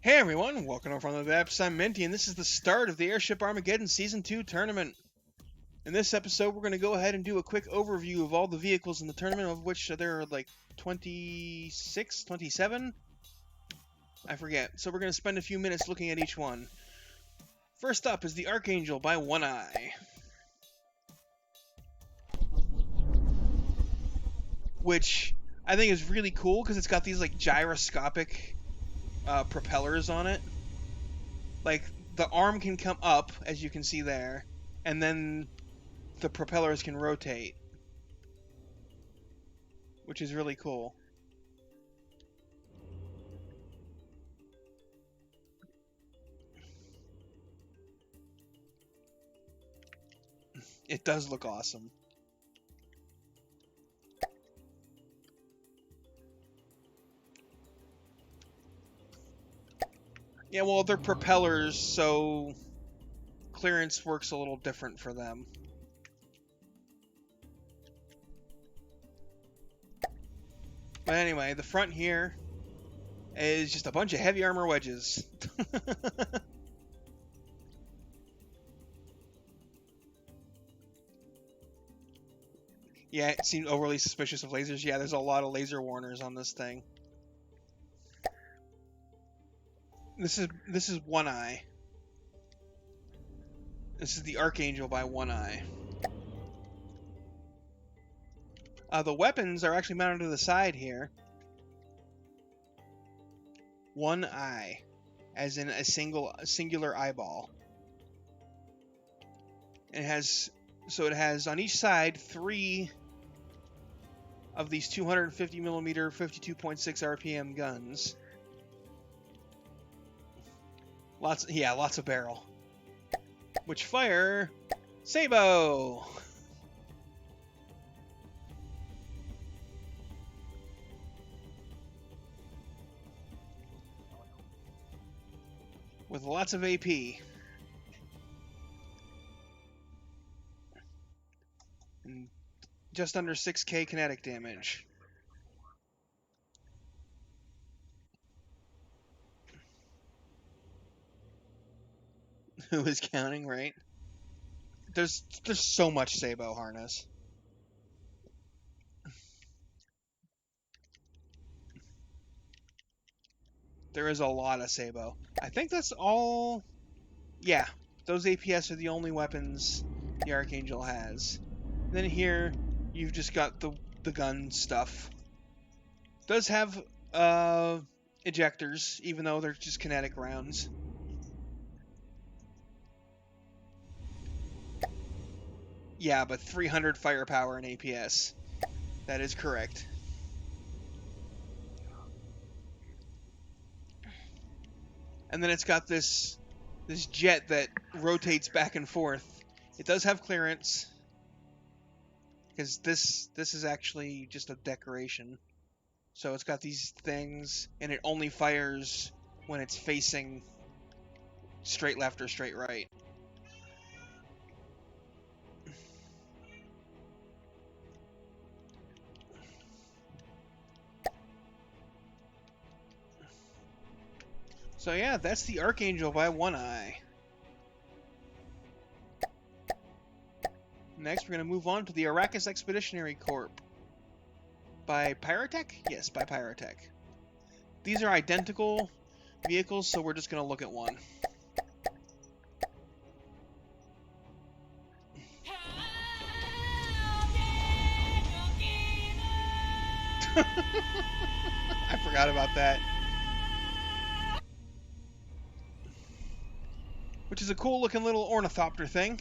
Hey everyone, welcome over from the Depths. I'm Minty, and this is the start of the Airship Armageddon Season 2 tournament. In this episode, we're going to go ahead and do a quick overview of all the vehicles in the tournament, of which there are like 26, 27? I forget. So we're going to spend a few minutes looking at each one. First up is the Archangel by One Eye, which I think is really cool because it's got these like gyroscopic propellers on it. Like, the arm can come up, as you can see there, and then the propellers can rotate, which is really cool. It does look awesome. Yeah, well, they're propellers, so clearance works a little different for them. But anyway, the front here is just a bunch of heavy armor wedges. Yeah, it seemed overly suspicious of lasers. Yeah, there's a lot of laser warners on this thing. This is One Eye. This is the Archangel by One Eye. The weapons are actually mounted to the side here. One eye, as in a singular eyeball. It has on each side 3 of these 250 millimeter 52.6 RPM guns. Lots of barrel, which fire Sabo. With lots of AP. And just under 6k kinetic damage. Who is counting, right? There's so much Sabo harness. There is a lot of Sabo. I think that's all. Yeah, those APS are the only weapons the Archangel has. And then here, you've just got the gun stuff. It does have ejectors, even though they're just kinetic rounds. Yeah, but 300 firepower in APS. That is correct. And then it's got this jet that rotates back and forth. It does have clearance, because this is actually just a decoration. So it's got these things, and it only fires when it's facing straight left or straight right. So yeah, that's the Archangel by One Eye. Next, we're going to move on to the Arrakis Expeditionary Corps by Pyrotech? Yes, by Pyrotech. These are identical vehicles, so we're just going to look at one. I forgot about that. Which is a cool looking little ornithopter thing.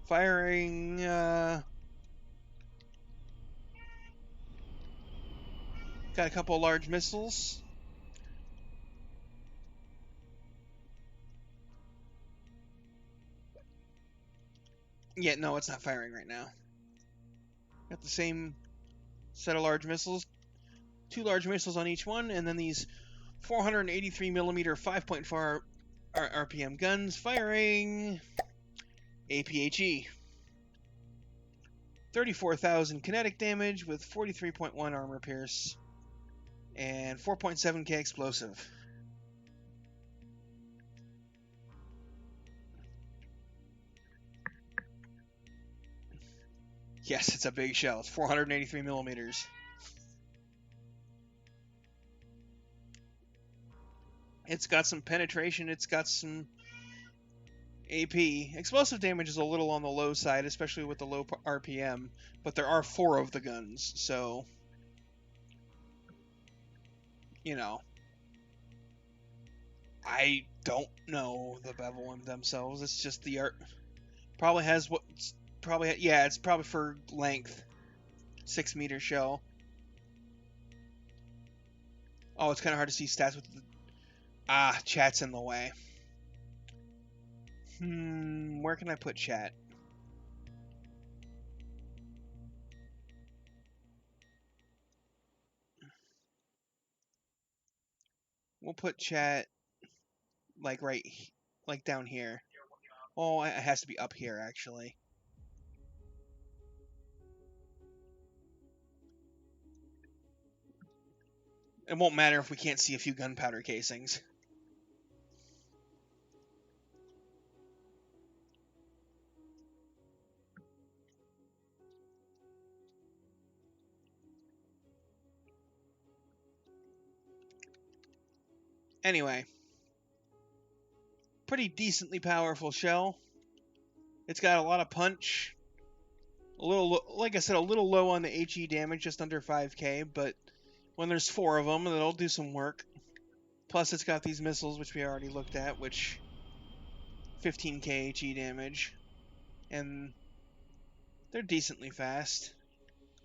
Firing, got a couple large missiles. Yeah, no, it's not firing right now. Got the same set of large missiles. 2 large missiles on each one, and then these 483 millimeter 5.4 RPM guns firing APHE. 34,000 kinetic damage with 43.1 armor pierce. and 4.7k explosive. Yes, it's a big shell. It's 483 millimeters. It's got some penetration. It's got some AP. Explosive damage is a little on the low side, especially with the low RPM, but there are 4 of the guns, so, you know. I don't know the bevel themselves. It's just the art. Probably has what. Probably, yeah, it's probably for length. 6-meter shell. Oh, it's kind of hard to see stats with the. Ah, chat's in the way. Where can I put chat? We'll put chat like like down here. Oh, it has to be up here actually. It won't matter if we can't see a few gunpowder casings. Anyway, pretty decently powerful shell. It's got a lot of punch. A little, like I said, a little low on the HE damage, just under 5k, but when there's 4 of them, it'll do some work. Plus, it's got these missiles, which we already looked at, which 15k HE damage, and they're decently fast.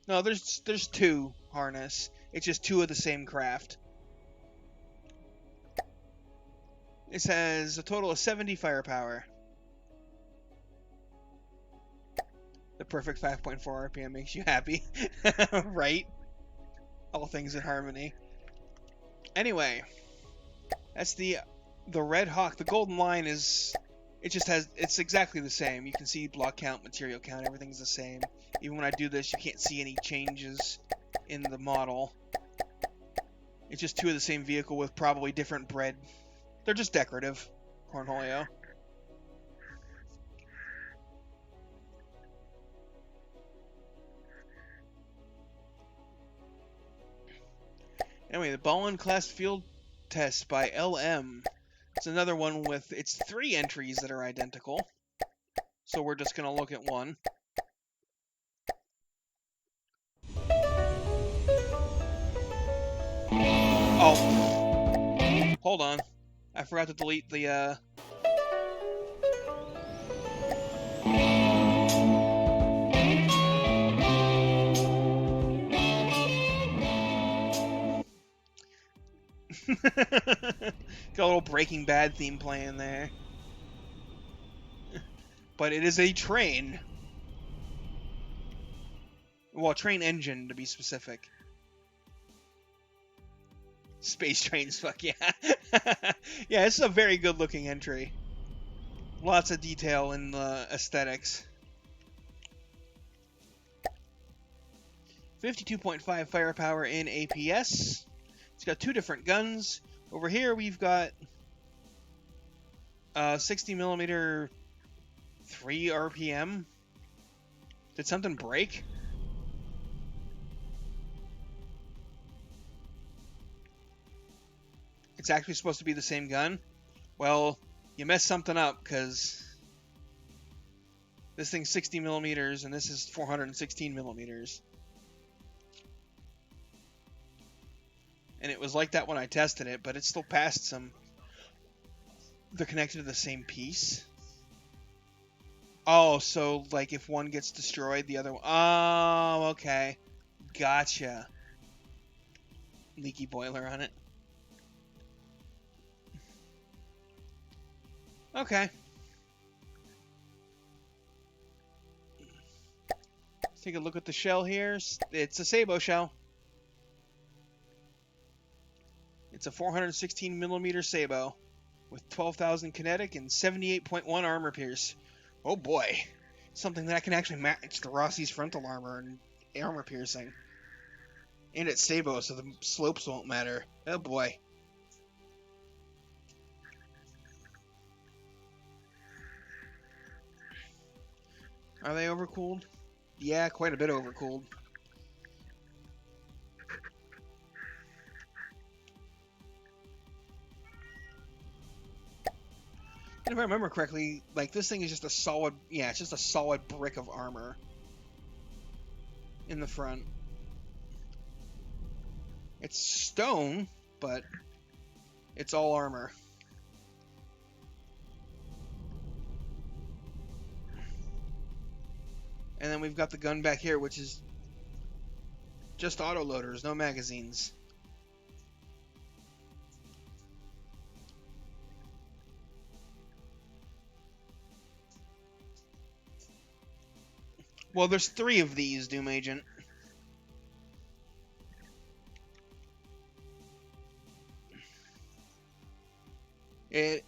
No, there's 2 harness. It's just 2 of the same craft. It has a total of 70 firepower. The perfect 5.4 RPM makes you happy, right? All things in harmony. Anyway, that's the Red Hawk. The golden line is, it's exactly the same. You can see block count, material count, everything's the same. Even when I do this, you can't see any changes in the model. It's just 2 of the same vehicle with probably different bread. They're just decorative. Cornholio. Anyway, the Ballin class field test by LM. It's another one with, it's 3 entries that are identical. So we're just going to look at one. Oh. Hold on. I forgot to delete the, Got a little Breaking Bad theme playing there. But it is a train. Well, train engine, to be specific. Space trains, fuck yeah. Yeah, this is a very good-looking entry. Lots of detail in the aesthetics. 52.5 firepower in APS. It's got 2 different guns. Over here we've got 60 millimeter 3 RPM. Did something break? It's actually supposed to be the same gun? Well, you messed something up, because this thing's 60 millimeters and this is 416 millimeters. And it was like that when I tested it, but it still passed some. They're connected to the same piece. Oh, so like if one gets destroyed, the other one. Oh, okay. Gotcha. Leaky boiler on it. Okay. Let's take a look at the shell here. It's a Sabo shell. It's a 416 millimeter Sabo with 12,000 kinetic and 78.1 armor pierce. Oh boy. Something that can actually match the Rossi's frontal armor and armor piercing. And it's Sabo, so the slopes won't matter. Oh boy. Are they overcooled? Yeah, quite a bit overcooled. And if I remember correctly, like, this thing is just a solid... Yeah, it's just a solid brick of armor in the front. It's stone, but it's all armor. And then we've got the gun back here, which is just autoloaders, no magazines. Well, there's 3 of these, Doom Agent.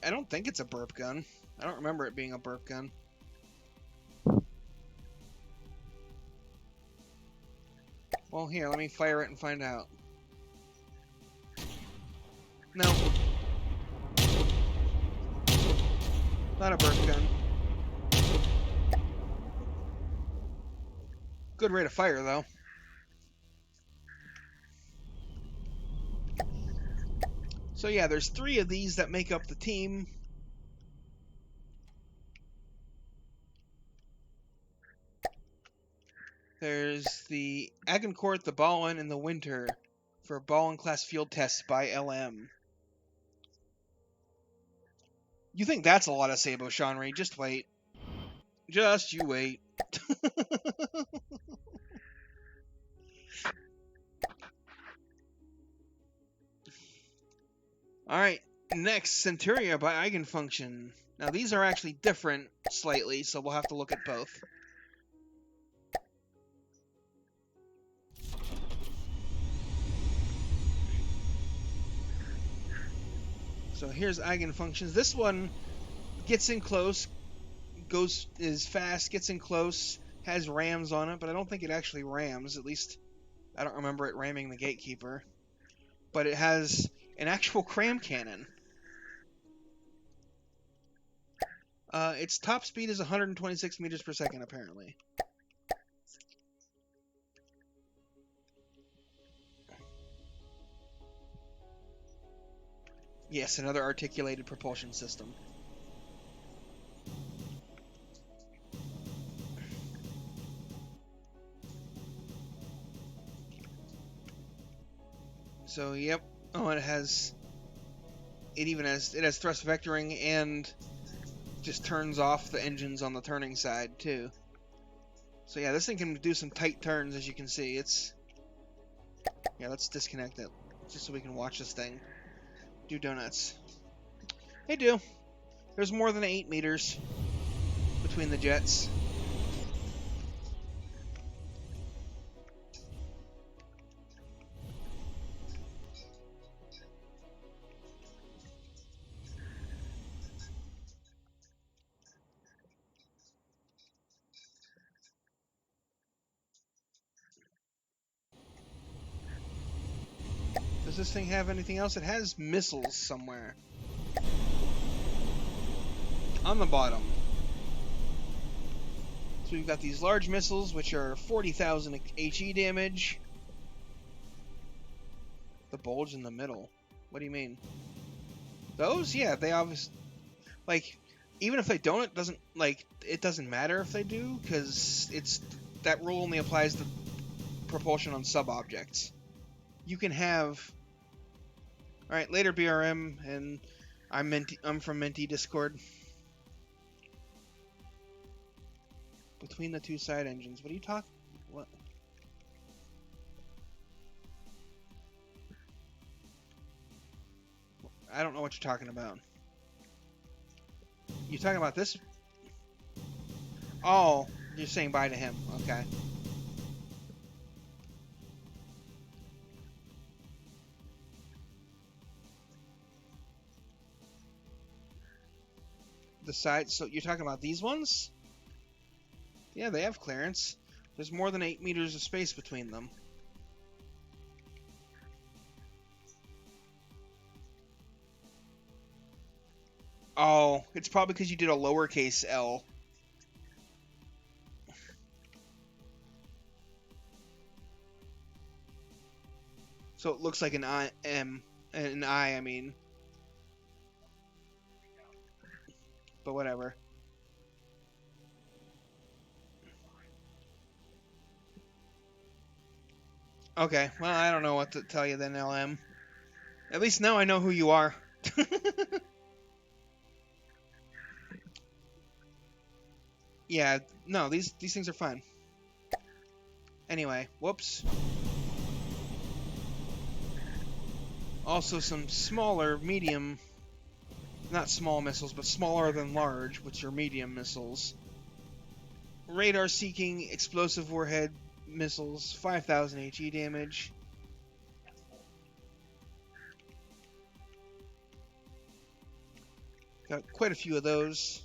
I don't think it's a burp gun. I don't remember it being a burp gun. Well, here, let me fire it and find out. No. Not a burp gun. Good rate of fire, though. So yeah, there's 3 of these that make up the team. There's the Agincourt, the Ballin, and the Winter for Ballin class field tests by LM. You think that's a lot of Sabo, Seanry? Just wait. Just you wait. Alright, next, Centurion by eigenfunction. Now these are actually different slightly, so we'll have to look at both. So here's eigenfunctions. This one gets in close, is fast, gets in close, has rams on it, but I don't think it actually rams. At least I don't remember it ramming the gatekeeper. But it has an actual cram cannon. Its top speed is 126 meters per second, apparently. Yes, another articulated propulsion system. So, yep. Oh, and it has thrust vectoring and just turns off the engines on the turning side too. So yeah, this thing can do some tight turns, as you can see. Yeah, let's disconnect it just so we can watch this thing do donuts. Hey, do. There's more than 8 meters between the jets. Does this thing have anything else? It has missiles somewhere. On the bottom. So we've got these large missiles, which are 40,000 HE damage. The bulge in the middle. What do you mean? Those? Yeah, they obviously... Like, even if they don't, it doesn't matter if they do, because that rule only applies to propulsion on sub-objects. You can have... Alright, later BRM, and I'm from Minty Discord. Between the 2 side engines. What are you talking... What? I don't know what you're talking about. You talking about this? Oh, you're saying bye to him. Okay. The sides, so you're talking about these ones? Yeah, they have clearance. There's more than 8 meters of space between them. Oh, it's probably because you did a lowercase L. So it looks like an I mean. But whatever. Okay, well, I don't know what to tell you then, LM. At least now I know who you are. Yeah, no, these things are fine. Anyway, whoops. Also some smaller, medium, not small missiles, but smaller than large, which are medium missiles. Radar-seeking explosive warhead missiles, 5,000 HE damage. Got quite a few of those.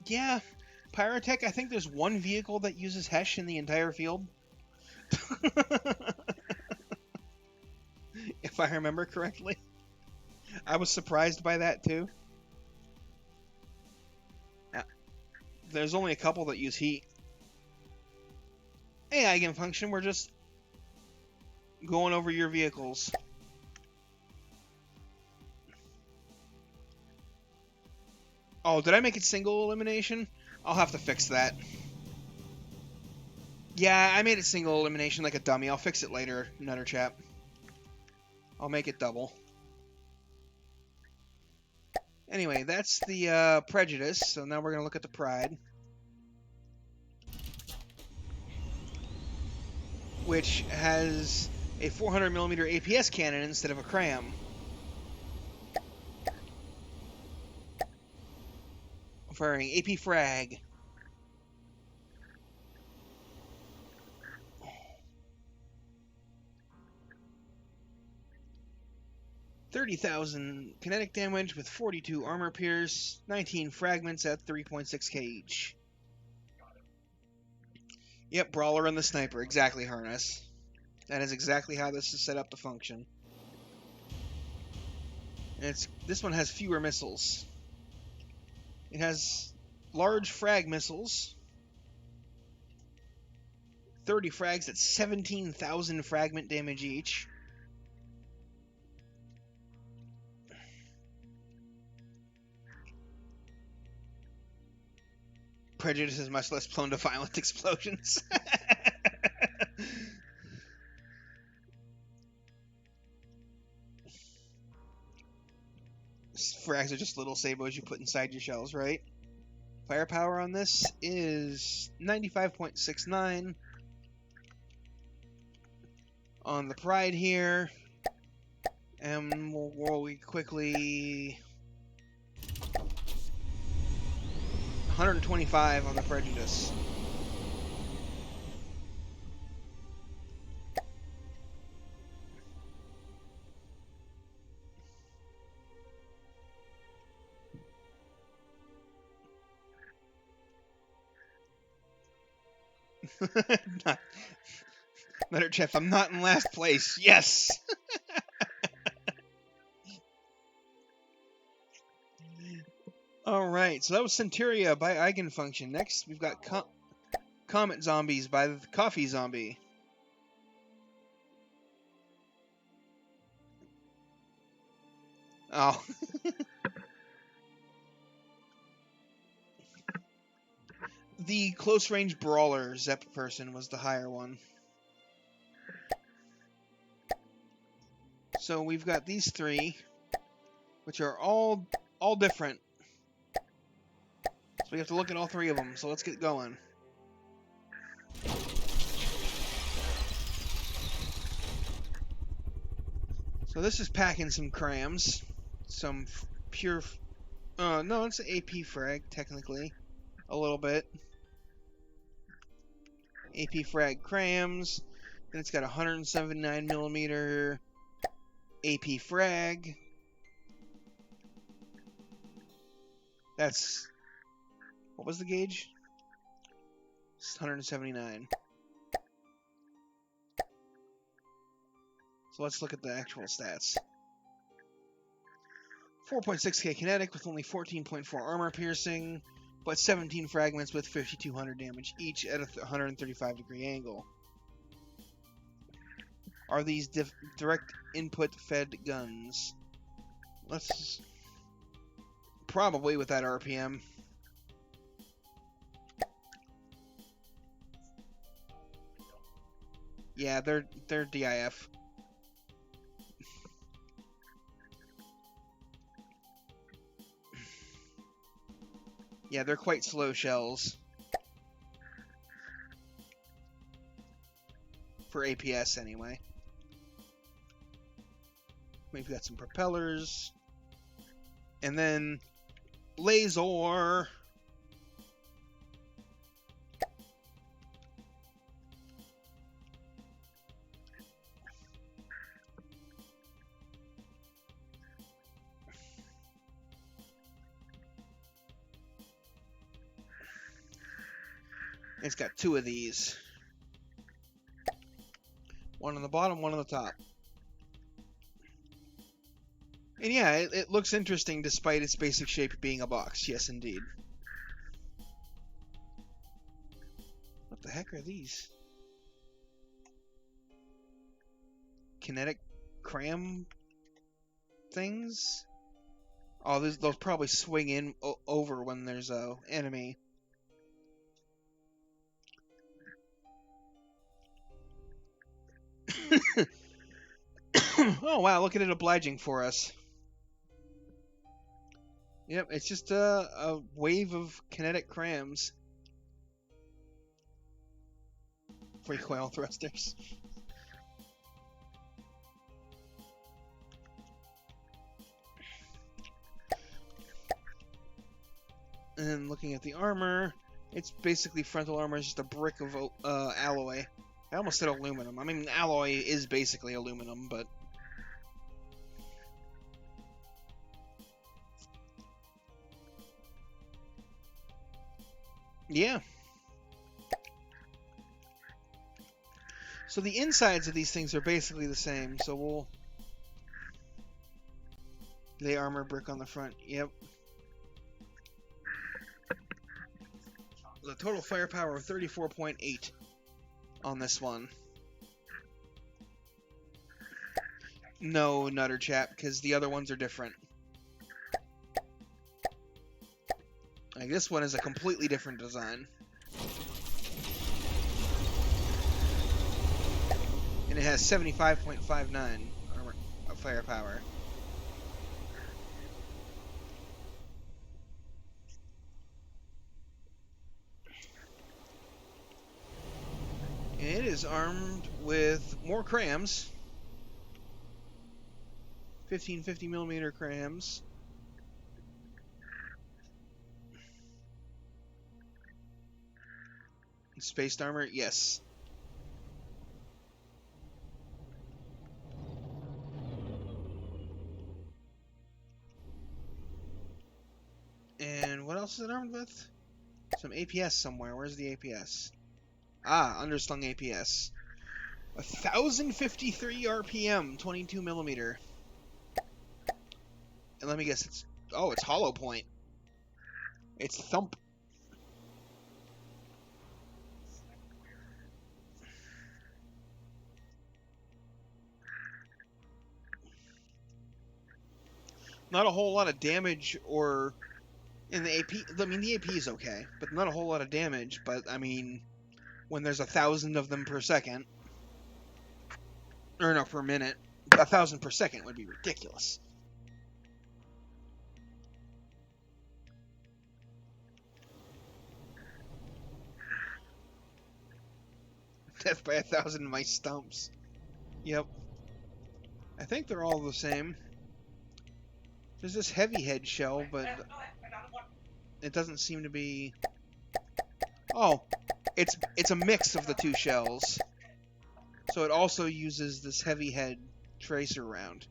Yeah, pyrotech, I think there's one vehicle that uses Hesh in the entire field. If I remember correctly. I was surprised by that too. There's only a couple that use heat. Hey, eigenfunction, we're just going over your vehicles. Oh, did I make it single elimination? I'll have to fix that. Yeah, I made it single elimination like a dummy. I'll fix it later, Nutter Chap. I'll make it double. Anyway, that's the prejudice, so now we're going to look at the pride. Which has a 400mm APS cannon instead of a cram. Firing AP frag. $30,000 kinetic damage with 42 armor pierce, 19 fragments at 3.6k each. Yep, Brawler and the Sniper. Exactly, Harness. That is exactly how this is set up to function. And this one has fewer missiles. It has large frag missiles. 30 frags at 17,000 fragment damage each. Prejudice is much less prone to violent explosions. Frags are just little sabos you put inside your shells, right? Firepower on this is 95.69. On the Pride here. And we'll quickly... 125 on the Prejudice. Better Jeff, I'm not in last place. Yes! Alright, so that was Centurion by Eigenfunction. Next, we've got Comet Zombies by the Coffee Zombie. Oh. The close-range brawler Zep person was the higher one. So we've got these three, which are all different. So we have to look at all three of them. So let's get going. So this is packing some crams, some pure. No, it's an AP frag technically, a little bit. AP frag crams. Then it's got 179mm AP frag. That's... what was the gauge? It's 179. So let's look at the actual stats. 4.6k kinetic with only 14.4 armor piercing, but 17 fragments with 5200 damage each at a 135 degree angle. Are these direct input fed guns? Let's probably with that RPM. Yeah, they're DIF. Yeah, they're quite slow shells. For APS, anyway. We've got some propellers. And then... laser! It's got two of these. One on the bottom, one on the top. And yeah, it looks interesting despite its basic shape being a box. Yes, indeed. What the heck are these? Kinetic cram things? Oh, those probably swing in over when there's a enemy. Oh wow, look at it obliging for us. Yep, it's just a wave of kinetic crams. Recoil thrusters. And looking at the armor, it's basically frontal armor is just a brick of alloy. I almost said aluminum. I mean, alloy is basically aluminum, but... yeah. So the insides of these things are basically the same, so we'll... the armor brick on the front, yep. The total firepower of 34.8 on this one. No, Nutter Chap, because the other ones are different. Like, this one is a completely different design. And it has 75.59 armor firepower. And it is armed with more crams. 1550mm crams. Spaced armor, yes. And what else is it armed with? Some APS somewhere. Where's the APS? Ah, underslung APS. 1053 RPM, 22mm. And let me guess, it's... oh, it's hollow point. It's thump. Not a whole lot of damage or... in the AP... I mean, the AP is okay, but not a whole lot of damage. But, I mean, when there's 1,000 of them per second... or no, per minute. 1,000 per second would be ridiculous. Death by 1,000 mice stumps. Yep. I think they're all the same. There's this heavy head shell, but it doesn't seem to be... oh, it's a mix of the two shells. So it also uses this heavy head tracer round.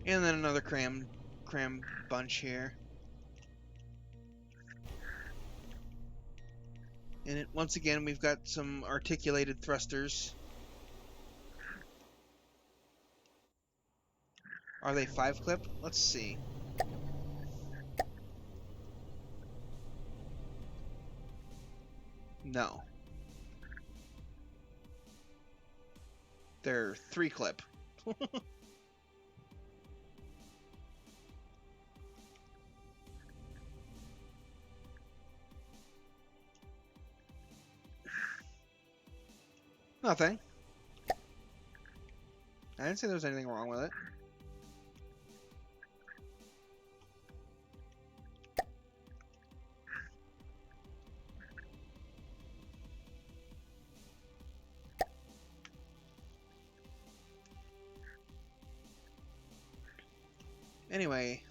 And then another cram bunch here. And once again, we've got some articulated thrusters. Are they 5-clip? Let's see. No. They're 3-clip. Nothing. I didn't say there was anything wrong with it. Anyway,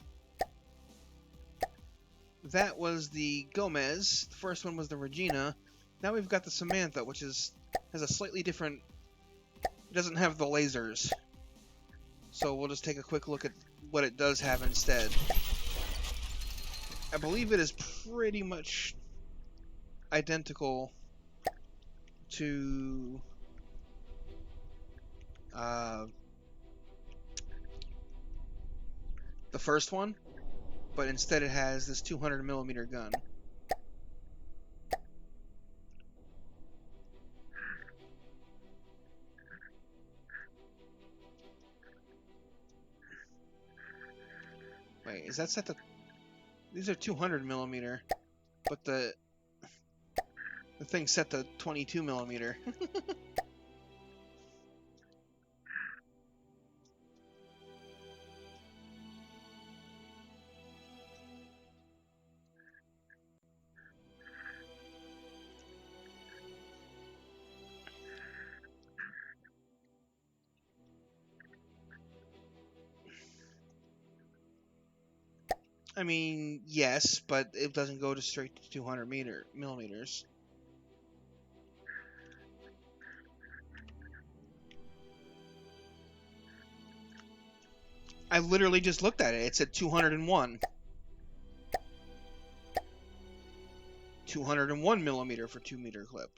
that was the Gomez. The first one was the Regina. Now we've got the Samantha, which has a slightly different... It doesn't have the lasers. So we'll just take a quick look at what it does have instead. I believe it is pretty much identical to the first one, but instead it has this 200mm gun. Wait, is that set to... These are 200mm, but the thing's set to 22mm. I mean, yes, but it doesn't go to straight to 200mm. I literally just looked at it. It said 201. 201mm for 2-meter clip.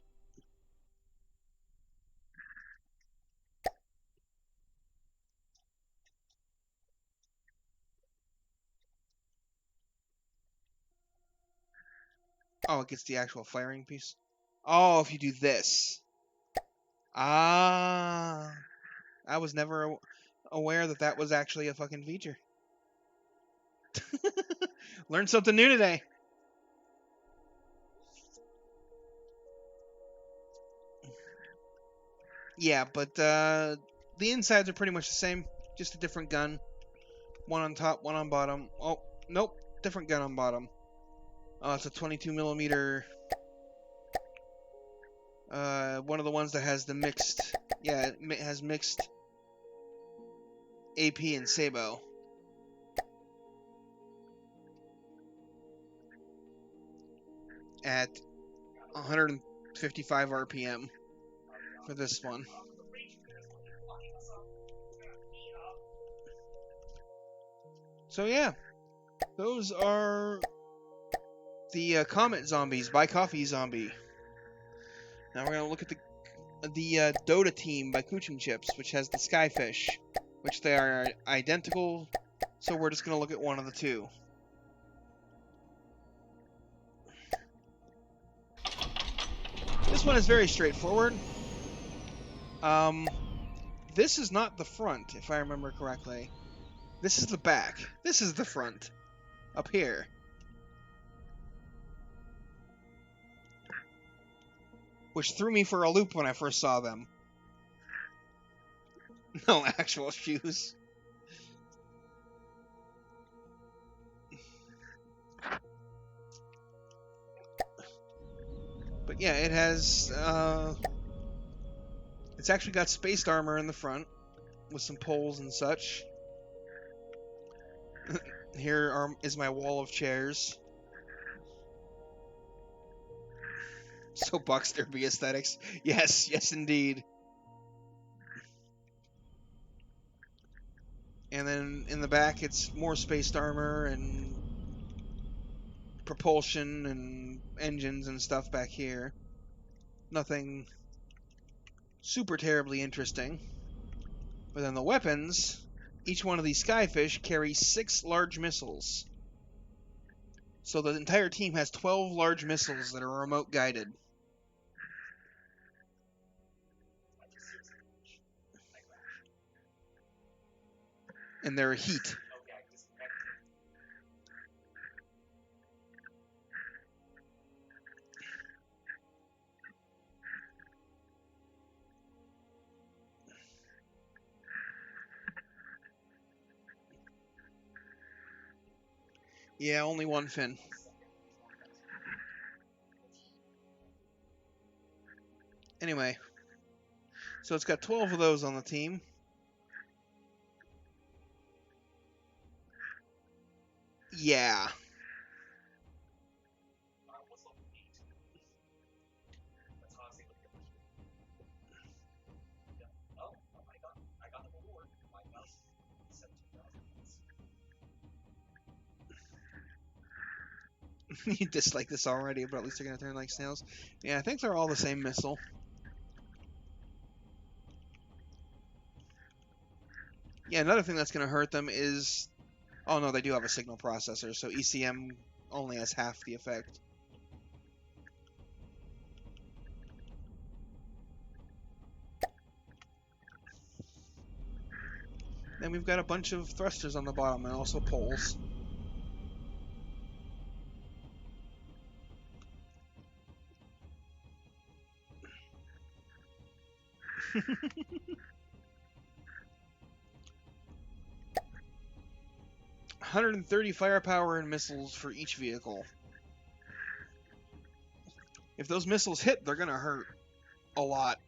Oh, it gets the actual firing piece. Oh, if you do this. Ah. I was never aware that that was actually a fucking feature. Learned something new today. Yeah, but the insides are pretty much the same. Just a different gun. One on top, one on bottom. Oh, nope. Different gun on bottom. It's a 22mm. One of the ones that has the mixed... Yeah, it has mixed AP and Sabo. At 155 RPM for this one. So yeah, those are the Comet zombies by Coffee Zombie. Now we're gonna look at the Dota team by Kuching Chips, which has the Skyfish, which they are identical. So we're just gonna look at one of the two. This one is very straightforward. This is not the front, if I remember correctly. This is the back. This is the front. Up here. Which threw me for a loop when I first saw them. No actual shoes. But yeah, it has... It's actually got spaced armor in the front, with some poles and such. Here is my wall of chairs. So Bucks Derby aesthetics. Yes, yes indeed. And then in the back it's more spaced armor and propulsion and engines and stuff back here. Nothing super terribly interesting. But then the weapons, each one of these skyfish carries 6 large missiles. So the entire team has 12 large missiles that are remote guided. And they're heat. Yeah, only one fin. Anyway, so it's got 12 of those on the team. Yeah. You dislike this already, but at least they're going to turn like snails. Yeah, I think they're all the same missile. Yeah, another thing that's going to hurt them is... Oh no, they do have a signal processor, so ECM only has half the effect. Then we've got a bunch of thrusters on the bottom and also poles. $130 firepower and missiles for each vehicle. If those missiles hit, they're gonna hurt a lot.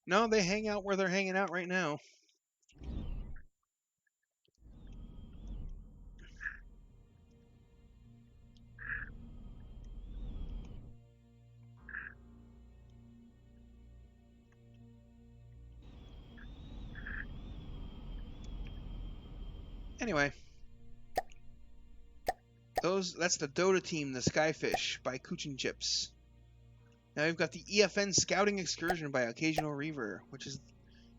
No, they hang out where they're hanging out right now. Anyway. That's the Dota team, the Skyfish, by Kuching Chips. Now we've got the EFN Scouting Excursion by Occasional Reaver, which is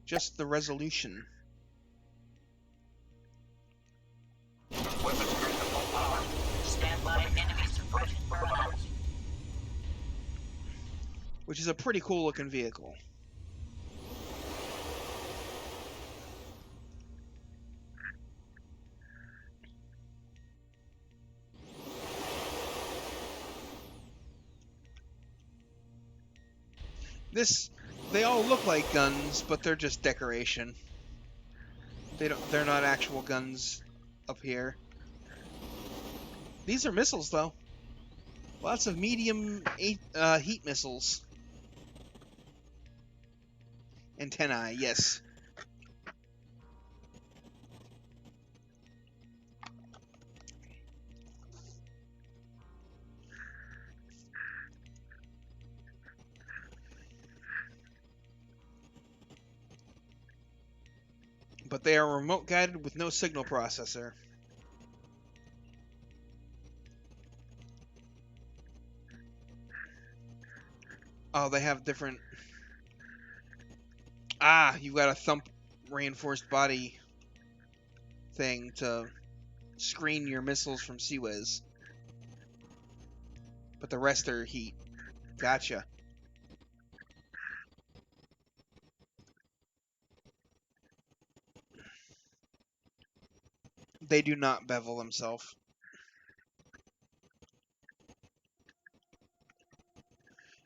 just the resolution. Which is a pretty cool looking vehicle. They all look like guns, but they're just decoration. They're not actual guns up here. These are missiles, though. Lots of medium heat missiles. Antennae, yes. But they are remote guided with no signal processor. Oh, they have different... Ah, you've got a thump reinforced body thing to screen your missiles from CWIS. But the rest are heat. Gotcha. They do not bevel themselves.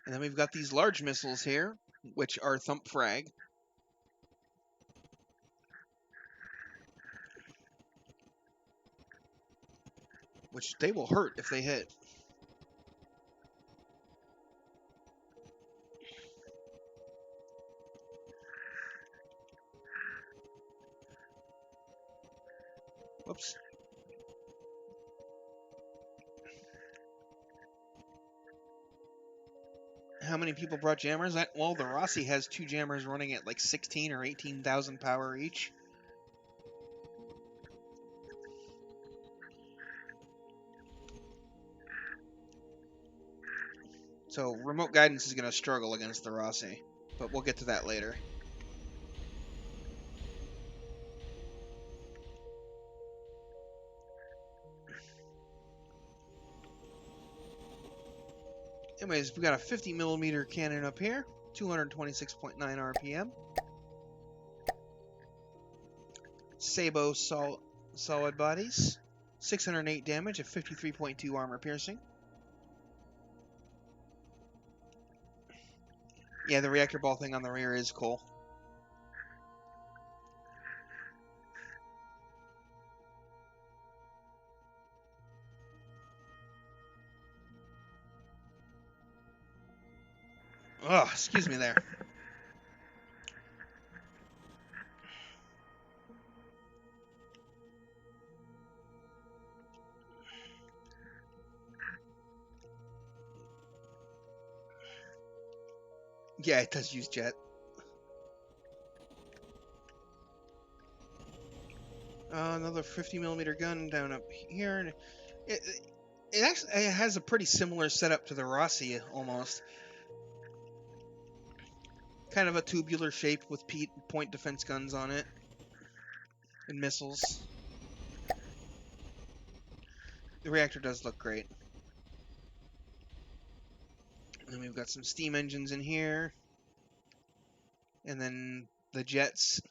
And then we've got these large missiles here, which are thump frag. Which they will hurt if they hit. Whoops. How many people brought jammers? Well, the Rossi has 2 jammers running at like 16 or 18,000 power each. So remote guidance is going to struggle against the Rossi, but we'll get to that later. Anyways, we got a 50mm cannon up here, 226.9 RPM. Sabo solid bodies, 608 damage at 53.2 armor piercing. Yeah, the reactor ball thing on the rear is cool. Oh, excuse me there. Yeah, it does use jet. Another 50mm gun down up here. And it actually has a pretty similar setup to the Rossi, almost. Kind of a tubular shape with point defense guns on it. And missiles. The reactor does look great. And then we've got some steam engines in here. And then the jets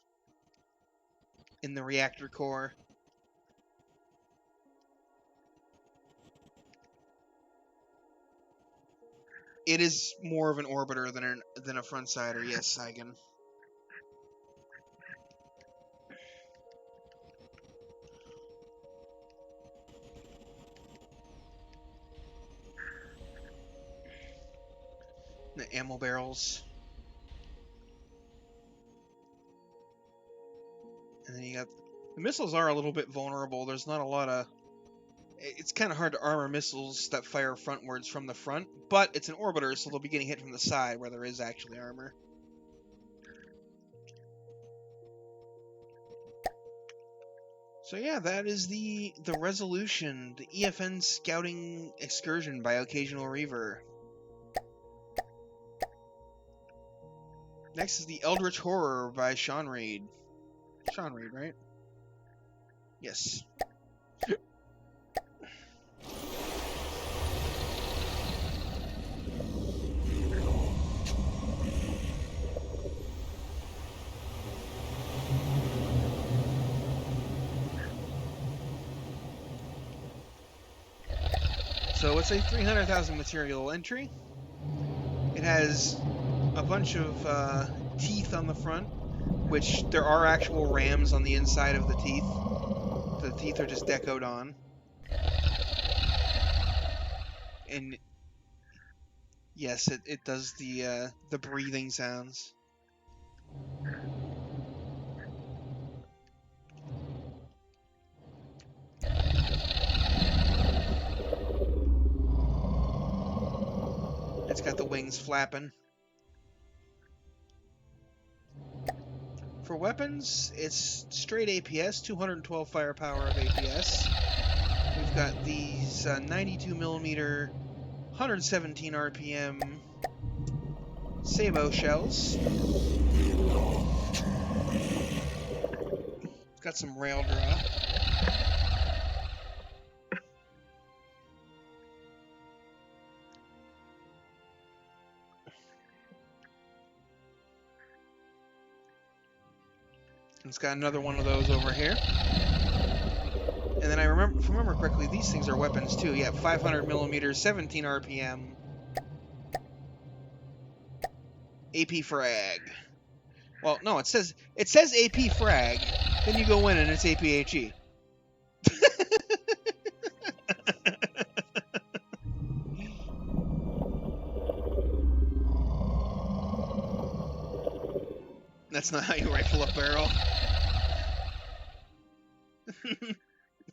in the reactor core. It is more of an orbiter than a front-sider, yes, Saigon. The ammo barrels. And then you got... The missiles are a little bit vulnerable. There's not a lot of... It's kind of hard to armor missiles that fire frontwards from the front, but it's an orbiter, so they'll be getting hit from the side where there is actually armor. So yeah, that is the Resolution, the EFN Scouting Excursion by Occasional Reaver. Next is the Eldritch Horror by Sean Reed. Sean Reed, right? Yes. So it's a 300,000 material entry. It has a bunch of teeth on the front, which there are actual rams on the inside of the teeth. The teeth are just decoed on. And yes, it does the breathing sounds. It's got the wings flapping. For weapons, it's straight APS, 212 firepower of APS. We've got these 92mm, 117 RPM Sabo shells. It's got some rail draw. It's got another one of those over here. And then if I remember correctly, these things are weapons too. Yeah, 500mm, 17 RPM. AP frag. Well, no, it says AP frag. Then you go in and it's APHE. That's not how you rifle a barrel.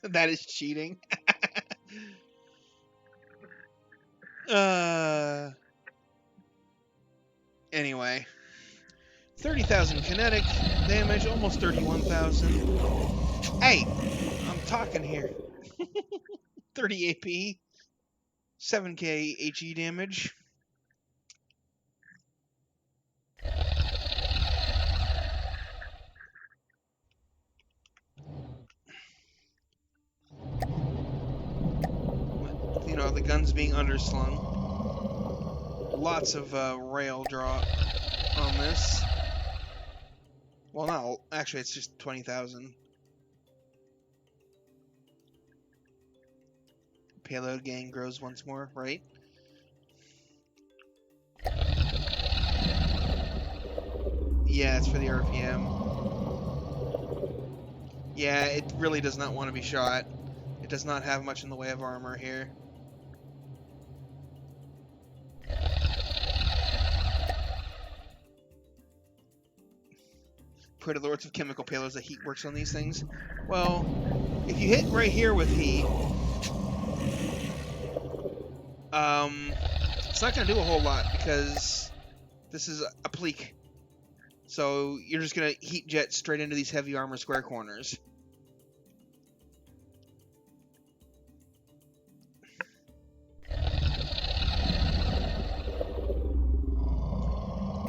That is cheating. Anyway. 30,000 kinetic damage, almost 31,000. Hey, I'm talking here. 30 AP, 7k HE damage. guns being underslung. Lots of rail draw on this. Well, no, actually, it's just 20,000. Payload gain grows once more, right? Yeah, it's for the RPM. Yeah, it really does not want to be shot. It does not have much in the way of armor here. Lords of chemical payloads that heat works on these things. Well, if you hit right here with heat, it's not going to do a whole lot because this is a pleek. So you're just going to heat jet straight into these heavy armor square corners.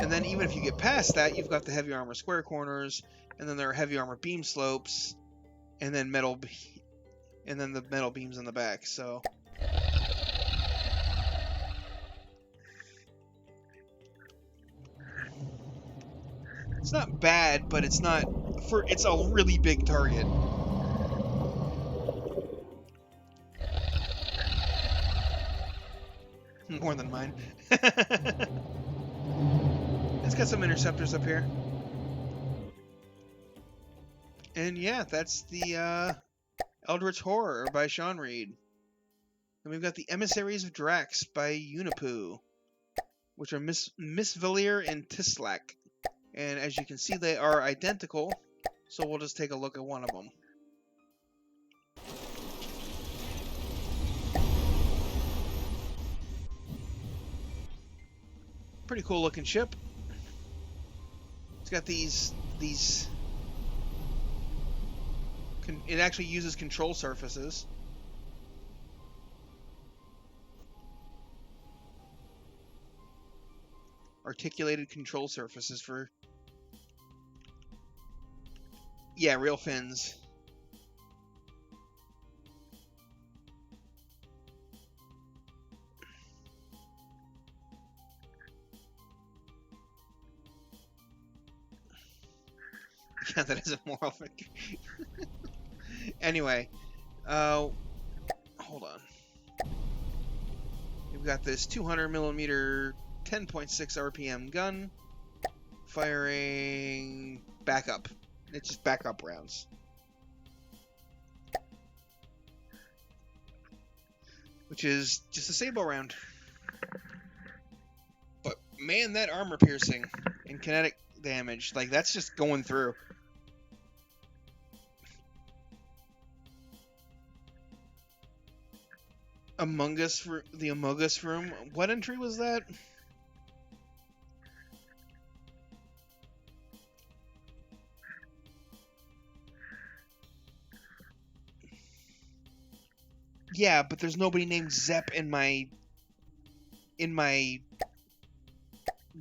And then even if you get past that, you've got the heavy armor square corners, and then there are heavy armor beam slopes, and then the metal beams in the back. So it's not bad, but it's not it's a really big target. More than mine. It's got some interceptors up here. And yeah, that's the Eldritch Horror by Sean Reed. And we've got the Emissaries of Drax by Unipu, which are Miss Valier and Tislak. And as you can see, they are identical, so we'll just take a look at one of them. Pretty cool looking ship. It's got these it actually uses control surfaces. Articulated control surfaces for... Yeah, real fins. Yeah, that is a moral victory. Anyway, hold on. We've got this 200mm 10.6 RPM gun firing backup. It's just backup rounds. Which is just a sable round. But man, that armor piercing and kinetic damage, like, that's just going through. Among Us, for the Among Us room. What entry was that? Yeah, but there's nobody named Zepp in my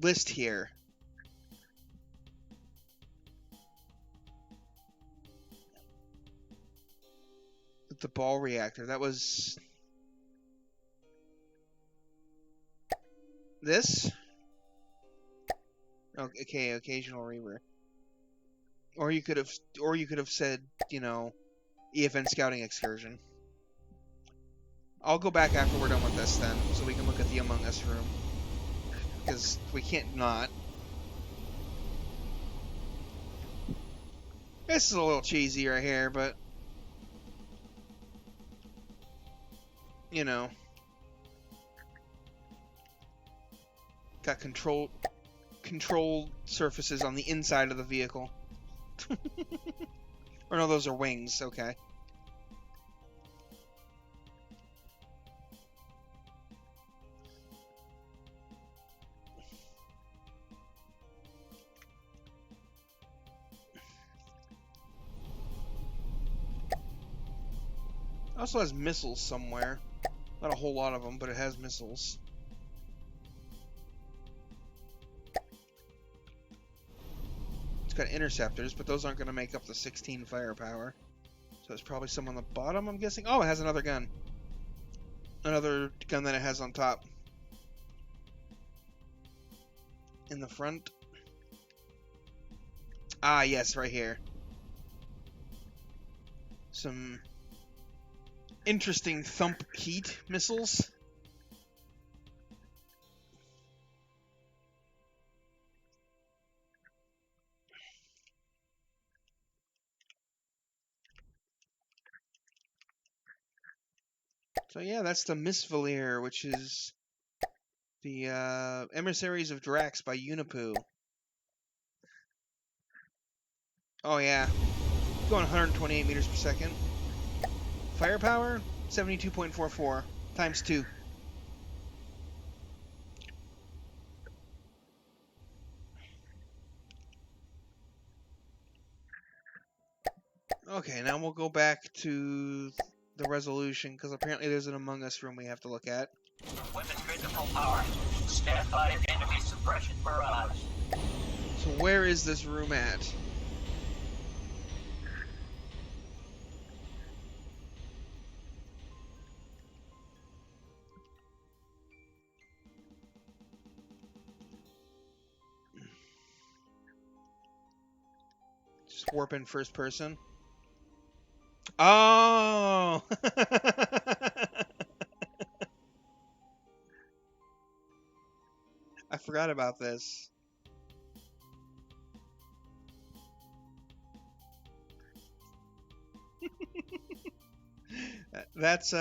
list here. The ball reactor. That was this? Okay, occasional reaver. Or you could have said, you know, EFN scouting excursion. I'll go back after we're done with this then, so we can look at the Among Us room. Because we can't not. This is a little cheesy right here, but... you know. Got controlled surfaces on the inside of the vehicle. Or no, those are wings, okay. It also has missiles somewhere. Not a whole lot of them, but it has missiles. It's got interceptors, but those aren't going to make up the 16 firepower. So it's probably some on the bottom, I'm guessing. Oh, it has another gun. another gun that it has on top. In the front. Ah, yes, right here. Some interesting thump heat missiles. So yeah, that's the Misvalier, which is the Emissaries of Drax by Unipoo. Oh yeah, going 128 meters per second. Firepower 72.44 times 2. Okay, now we'll go back to the resolution, because apparently there's an Among Us room we have to look at. Weapons grid to full power. Stand by enemy suppression barrage. So where is this room at? Just warp in first person. Oh! I forgot about this. That's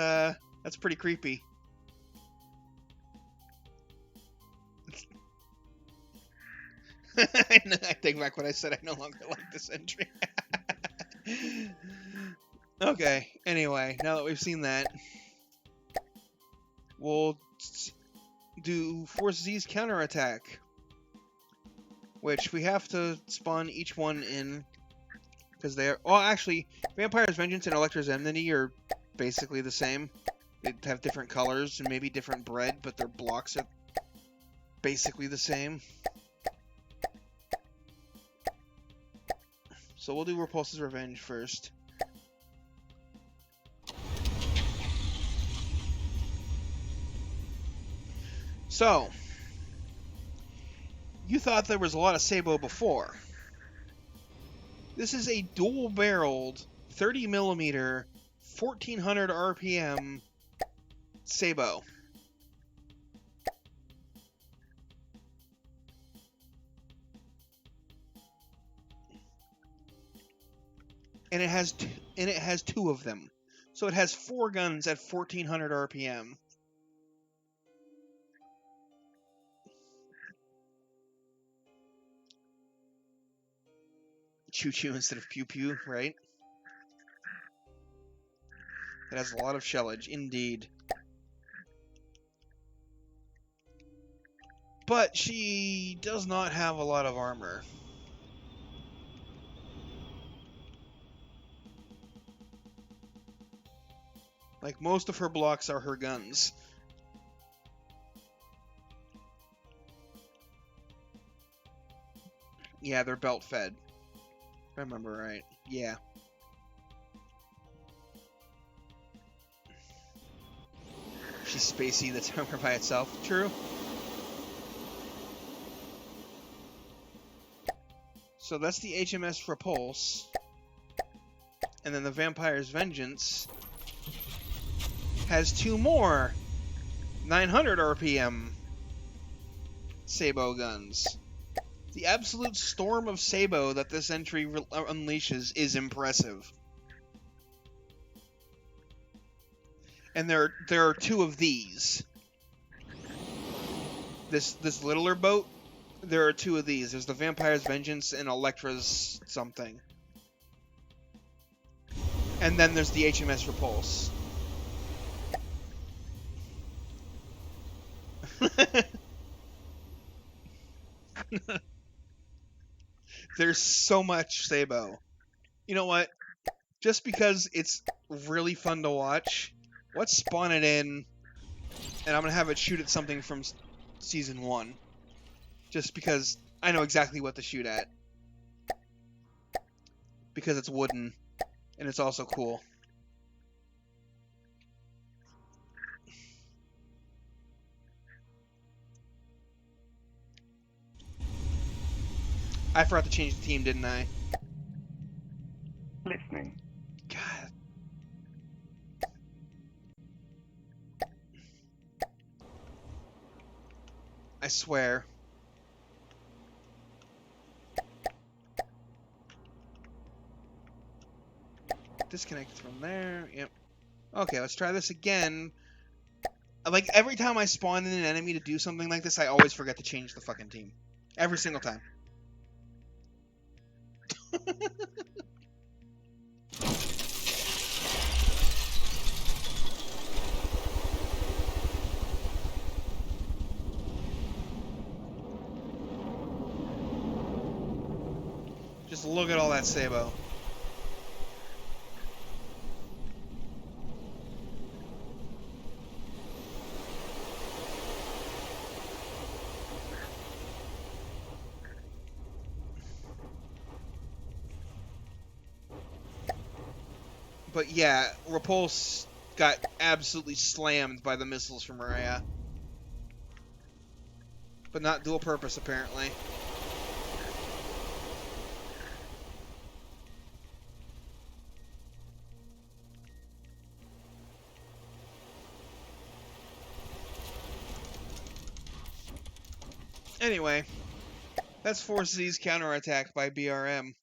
pretty creepy. I take back what I said. I no longer like this entry. Okay, anyway, now that we've seen that, we'll do Force Z's counterattack, which we have to spawn each one in, because they are... Well, actually, Vampire's Vengeance and Electra's Enmity are basically the same. They have different colors and maybe different bread, but their blocks are basically the same. So we'll do Repulse's Revenge first. So, you thought there was a lot of Sabo before. This is a dual-barreled, 30mm, 1400 RPM Sabo. And it has two of them. So it has 4 guns at 1400 RPM. Choo-choo instead of pew-pew, right? It has a lot of shellage, indeed. But she does not have a lot of armor. Like, most of her blocks are her guns. Yeah, they're belt-fed. If I remember right. Yeah. She's spacey, that's armor by itself. True. So that's the HMS Repulse. And then the Vampire's Vengeance has 2 more 900 RPM Sabo guns. The absolute storm of Sabo that this entry unleashes is impressive. And there are 2 of these. This littler boat, there are 2 of these. There's the Vampire's Vengeance and Electra's something. And then there's the HMS Repulse. There's so much Sabo. You know what? Just because it's really fun to watch, let's spawn it in, and I'm going to have it shoot at something from Season 1. Just because I know exactly what to shoot at. Because it's wooden, and it's also cool. I forgot to change the team, didn't I? Listening. God. I swear. Disconnect from there. Yep. Okay, let's try this again. Like, every time I spawn in an enemy to do something like this, I always forget to change the fucking team. Every single time. Just look at all that Sabo. But yeah, Repulse got absolutely slammed by the missiles from Raya. But not dual purpose, apparently. Anyway, that's Force Z's counterattack by BRM.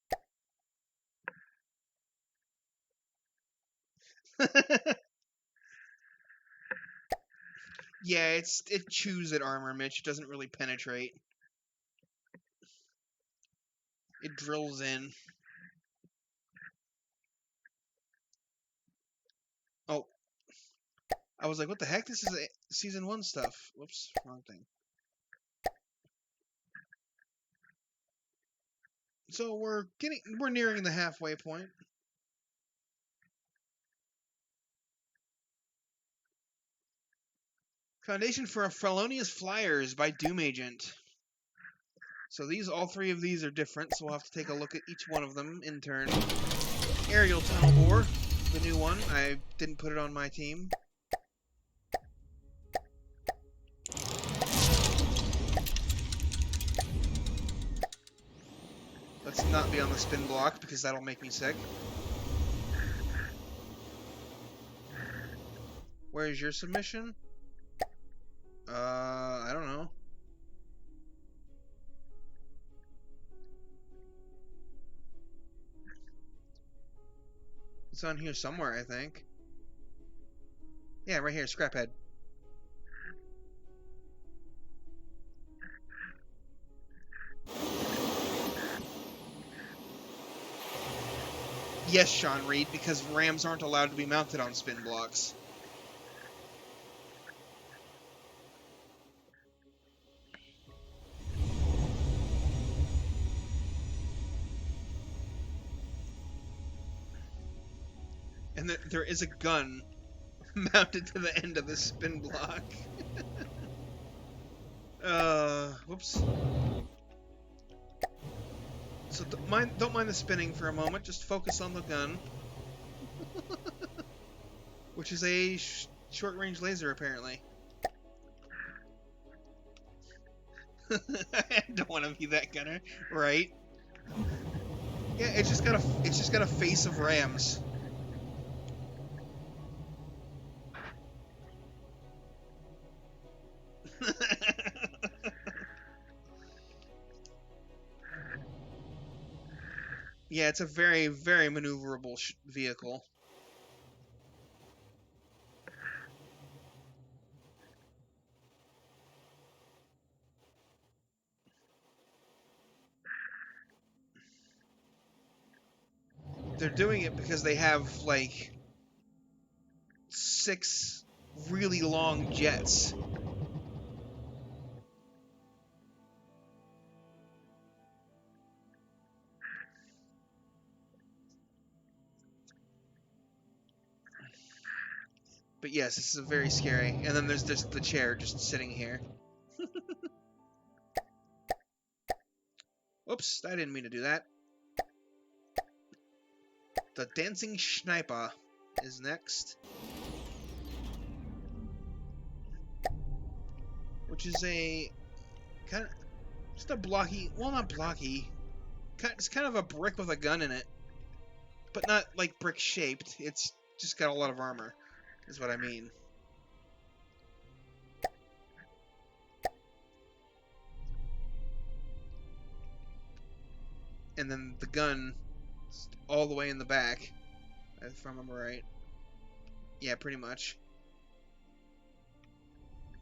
Yeah, it chews at armor, Mitch. It doesn't really penetrate. It drills in. Oh. I was like, what the heck? This is Season 1 stuff. Whoops, wrong thing. So we're nearing the halfway point. Foundation for a Felonious Flyers by Doom Agent. So all three of these are different, so we'll have to take a look at each one of them in turn. Aerial Tunnel Bore, the new one. I didn't put it on my team. Let's not be on the spin block, because that'll make me sick. Where's your submission? I don't know. It's on here somewhere, I think. Yeah, right here, Scraphead. Yes, Sean Reed, because rams aren't allowed to be mounted on spin blocks. And there is a gun mounted to the end of the spin block. Whoops. So don't mind the spinning for a moment. Just focus on the gun, which is a short-range laser, apparently. I don't want to be that gunner, right? Yeah, it's just got a face of rams. Yeah, it's a very, very maneuverable vehicle. They're doing it because they have, like, 6 really long jets. But yes, this is very scary. And then there's just the chair just sitting here. Oops, I didn't mean to do that. The Dancing Sniper is next. Which is a kind of just a blocky, well, not blocky, It's kind of a brick with a gun in it, but not like brick shaped. It's just got a lot of armor, is what I mean. And then the gun all the way in the back, if I remember right. Yeah, pretty much.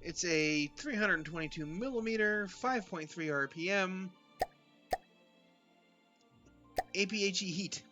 It's a 322 millimeter, 5.3 RPM, APHE heat.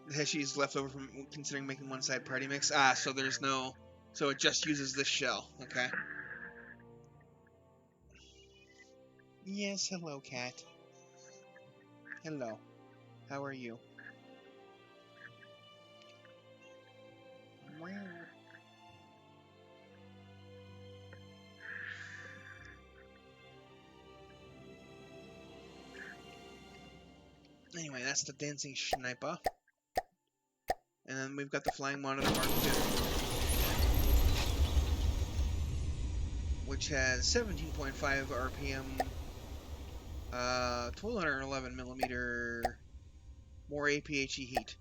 The Heshi's left over from considering making one side party mix. Ah, so there's no... So it just uses this shell. Okay. Yes, hello, cat. Hello. How are you? Anyway, that's the dancing sniper. And then we've got the flying monitor Mark II, which has 17.5 RPM, 1211 millimeter, more APHE heat.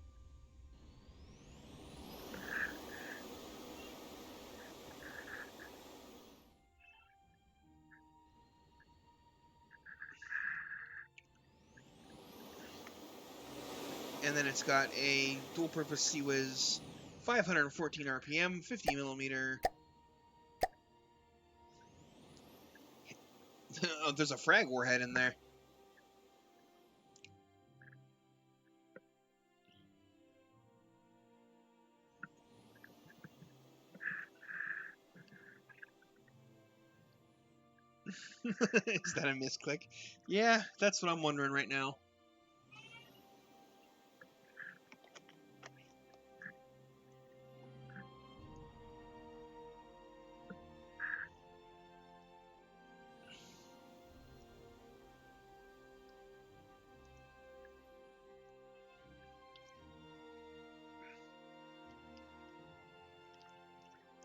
And then it's got a dual-purpose CWIZ, 514 RPM, 50 millimeter. Oh, there's a frag warhead in there. Is that a misclick? Yeah, that's what I'm wondering right now.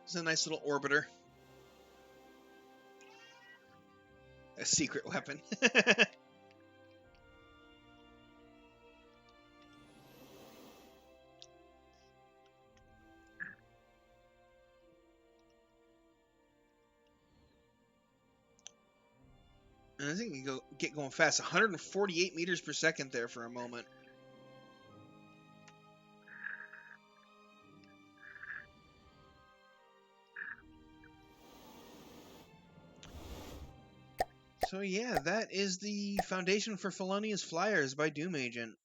It's a nice little orbiter. A secret weapon. And I think we can get going fast. 148 meters per second there for a moment. So yeah, that is the foundation for Felonious Flyers by Doom Agent.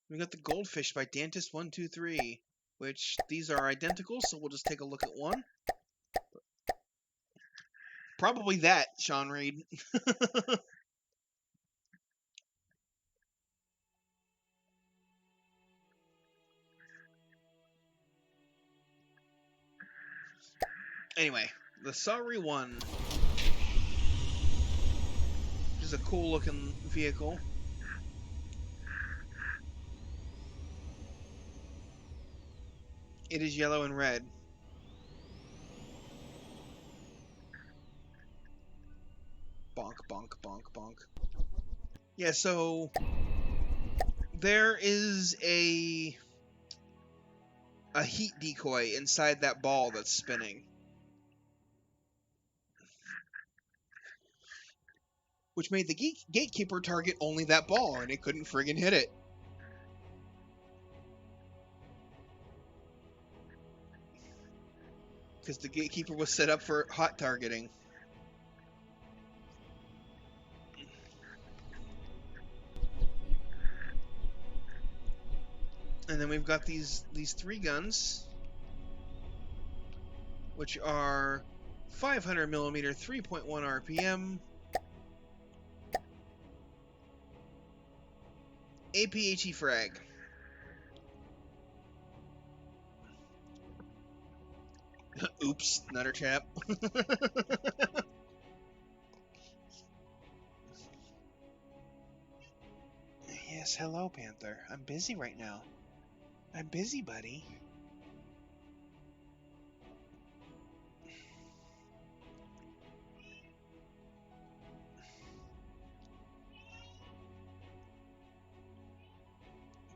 We got the Goldfish by Dantist123, which these are identical, so we'll just take a look at one. Probably that, Sean Reed. Anyway, the Sorry One. Which is a cool looking vehicle. It is yellow and red. Bonk, bonk, bonk, bonk. Yeah, so there is a heat decoy inside that ball that's spinning, which made the gatekeeper target only that ball, and it couldn't friggin' hit it. Because the gatekeeper was set up for hot targeting. And then we've got these three guns, which are 500 millimeter, 3.1 RPM, APHE frag. Oops, nutter chap. Yes, hello, Panther. I'm busy right now. I'm busy, buddy.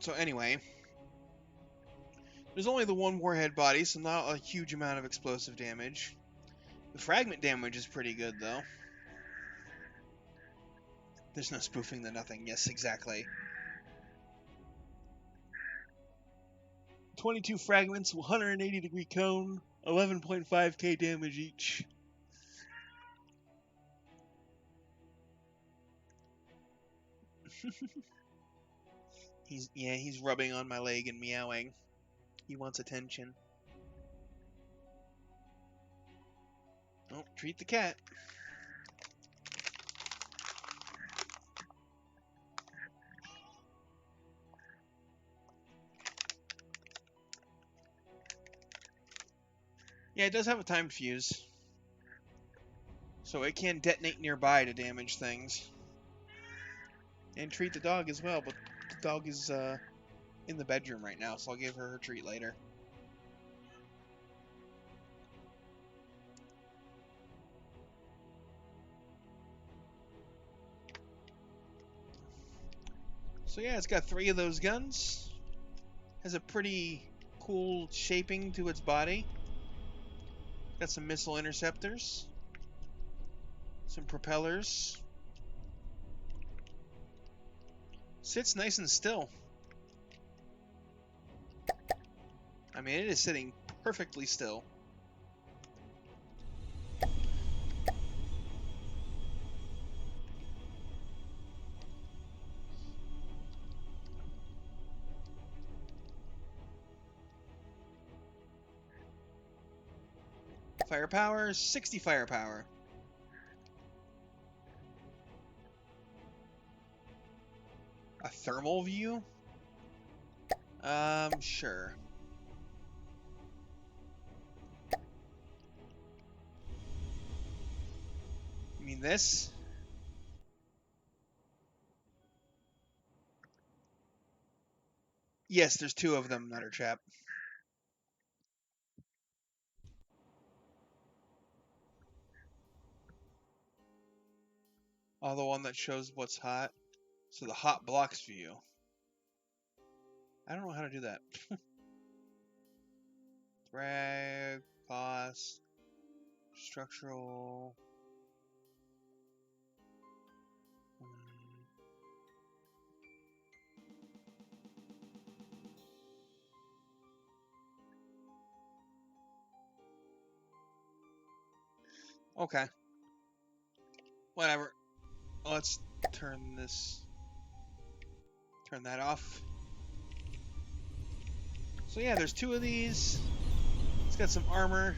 So anyway, there's only the one warhead body, so not a huge amount of explosive damage. The fragment damage is pretty good, though. There's no spoofing the nothing. Yes, exactly. 22 fragments, 180-degree cone, 11.5k damage each. He's rubbing on my leg and meowing. He wants attention. Oh, treat the cat. Yeah, it does have a timed fuse. So it can detonate nearby to damage things. And treat the dog as well, but the dog is in the bedroom right now, so I'll give her treat later. So yeah, it's got 3 of those guns. Has a pretty cool shaping to its body. Got some missile interceptors. Some propellers. Sits nice and still. I mean, it is sitting perfectly still. Firepower, 60 firepower. A thermal view? Sure. You mean this? Yes, there's 2 of them, nutter chap. Oh, the one that shows what's hot. So the hot blocks view. I don't know how to do that. Drag, pause, structural. Okay. Whatever. Let's turn that off. So yeah, there's 2 of these. It's got some armor.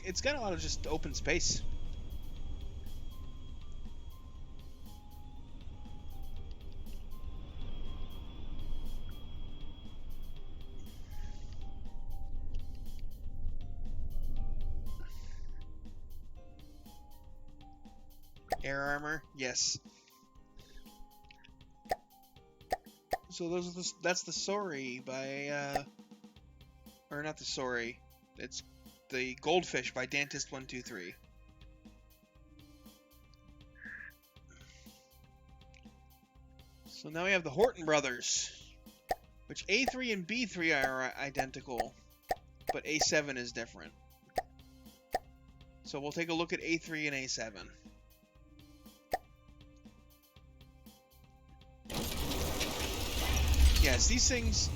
It's got a lot of just open space. Air armor, yes. So that's the Sorry by or not the Sorry. It's the Goldfish by Dantist123. So now we have the Horton brothers, which A3 and B3 are identical, but A7 is different. So we'll take a look at A3 and A7. Yes, these things,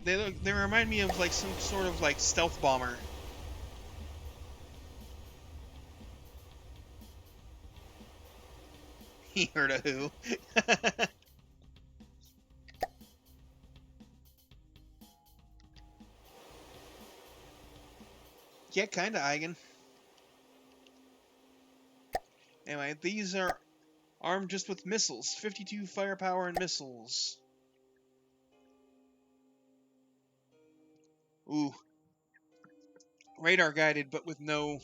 they remind me of like some sort of like stealth bomber. He heard a who. Yeah, kinda, Eigen. Anyway, these are armed just with missiles. 52 firepower and missiles. Ooh, radar guided, but with no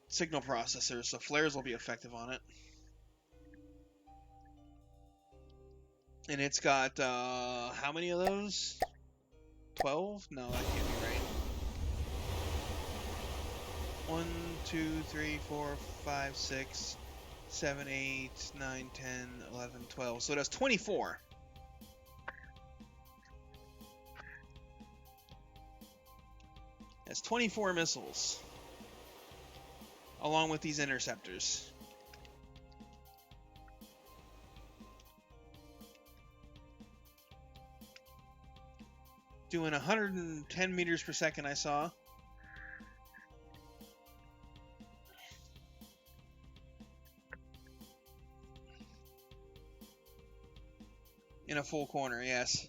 signal processors, so flares will be effective on it. And it's got how many of those? 12? No, that can't be right. 1, 2, 3, 4, 5, 6, 7, 8, 9, 10, 11, 12. So it has 24. That's 24 missiles, along with these interceptors. Doing 110 meters per second, I saw. In a full corner, yes.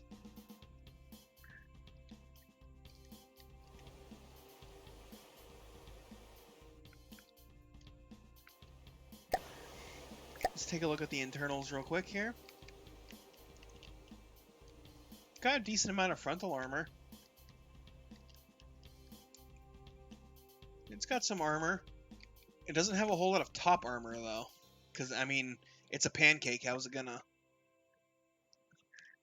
Let's take a look at the internals real quick here. Got a decent amount of frontal armor. It's got some armor. It doesn't have a whole lot of top armor, though. Because, I mean, it's a pancake. How's it gonna...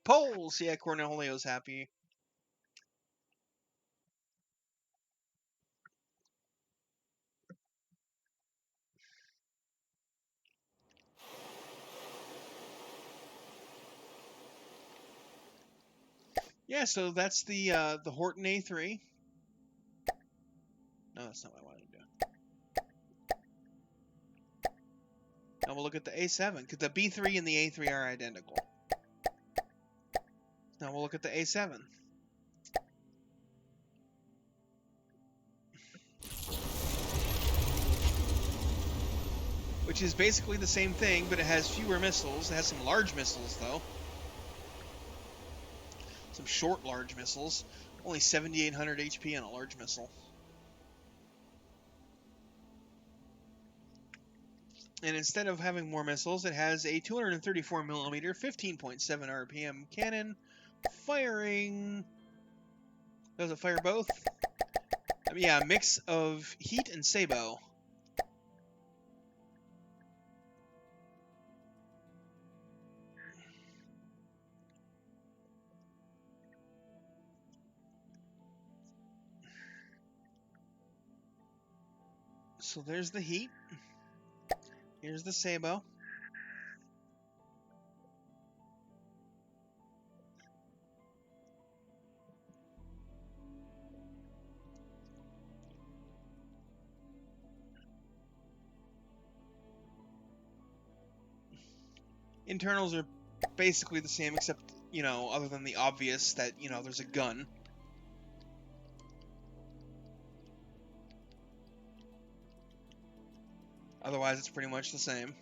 Poles! Yeah, Cornholio's happy. Yeah, so that's the Horton A3. No, that's not what I wanted to do. Now we'll look at the A7, because the B3 and the A3 are identical. Now we'll look at the A7. Which is basically the same thing, but it has fewer missiles. It has some large missiles, though. Some short, large missiles. Only 7,800 HP on a large missile. And instead of having more missiles, it has a 234mm, 15.7 RPM cannon, firing... Does it fire both? Yeah, a mix of heat and sabot. So there's the heat. Here's the sabot. Internals are basically the same, except, you know, other than the obvious that, you know, there's a gun. Otherwise, it's pretty much the same.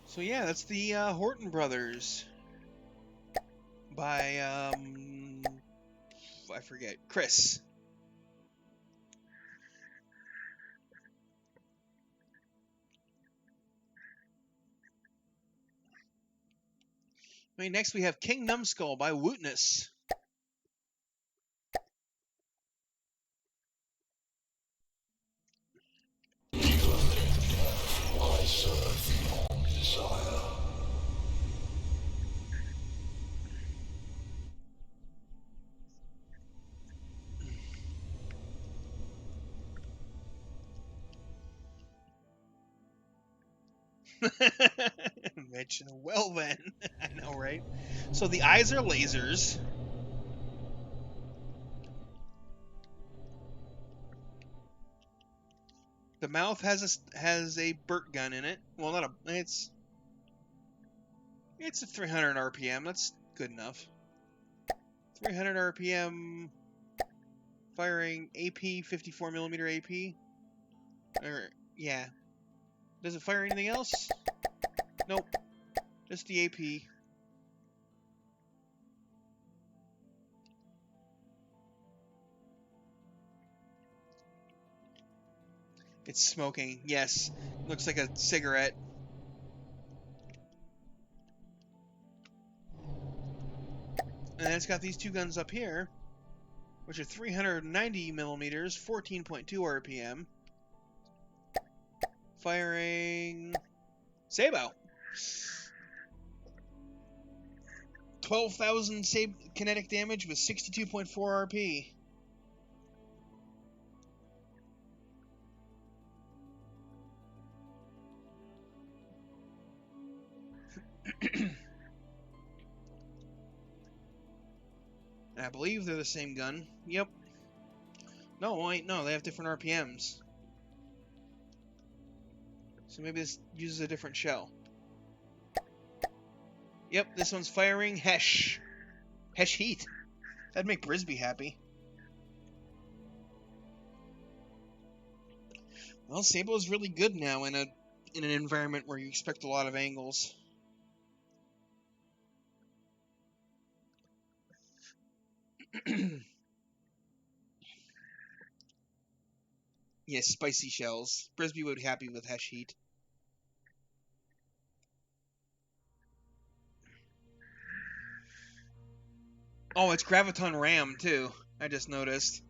So yeah, that's the Horton brothers by I forget, Chris. Okay, next we have King Numskull by Wootness. I serve your desire. Mention well then. I know, right? So the eyes are lasers. The mouth has a Burt gun in it. Well, not a. It's a 300 RPM. That's good enough. 300 RPM, firing AP, 54mm AP. Or yeah. Does it fire anything else? Nope. Just the AP. It's smoking. Yes. Looks like a cigarette. And then it's got these two guns up here, which are 390 millimeters, 14.2 RPM. Firing Sabo. 12,000 kinetic damage with 62.4 RP. And I believe they're the same gun. Yep. No, wait, no, they have different RPMs. So maybe this uses a different shell. Yep, this one's firing Hesh. Hesh heat. That'd make Brisby happy. Well, Sable's really good now in an environment where you expect a lot of angles. Yes, spicy shells. Brisby would be happy with Hesh heat. Oh, it's Graviton Ram, too. I just noticed.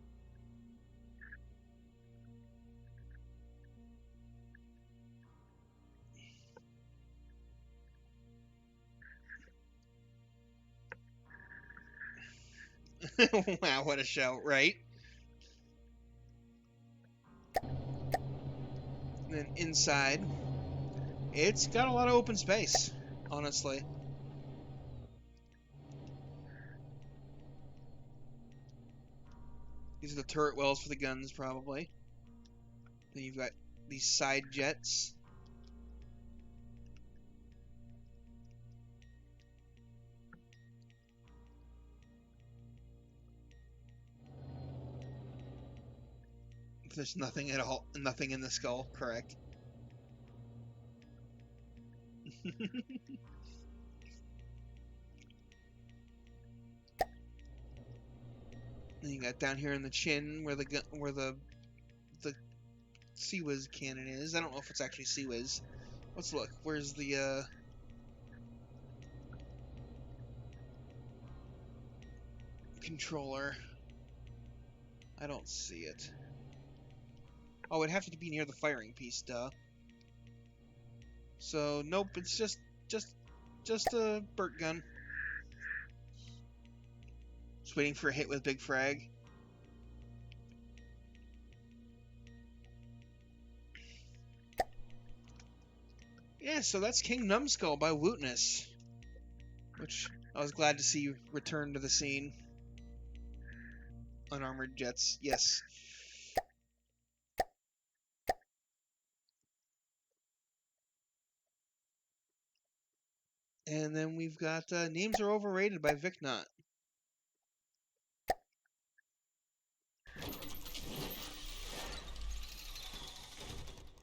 Wow, what a shout, right? And then inside, it's got a lot of open space, honestly. These are the turret wells for the guns, probably. Then you've got these side jets. There's nothing at all, nothing in the skull, correct? Then you got down here in the chin where the Sea-Wiz cannon is. I don't know if it's actually Sea-Wiz. Let's look. Where's the controller? I don't see it. Oh, it'd have to be near the firing piece, duh. So nope, it's just a Burt gun. Just waiting for a hit with Big Frag. Yeah, so that's King Numskull by Wootness, which I was glad to see return to the scene. Unarmored jets, yes. And then we've got Names Are Overrated by Vicnot.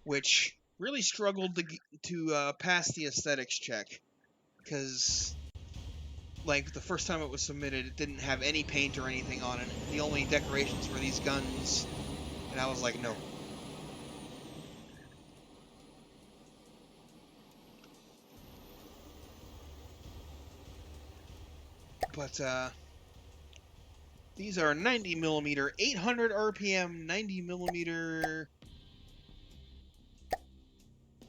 Which really struggled to pass the aesthetics check. Because, like, the first time it was submitted, it didn't have any paint or anything on it. The only decorations were these guns. And I was like, no. But, these are 90mm, 800 RPM, 90mm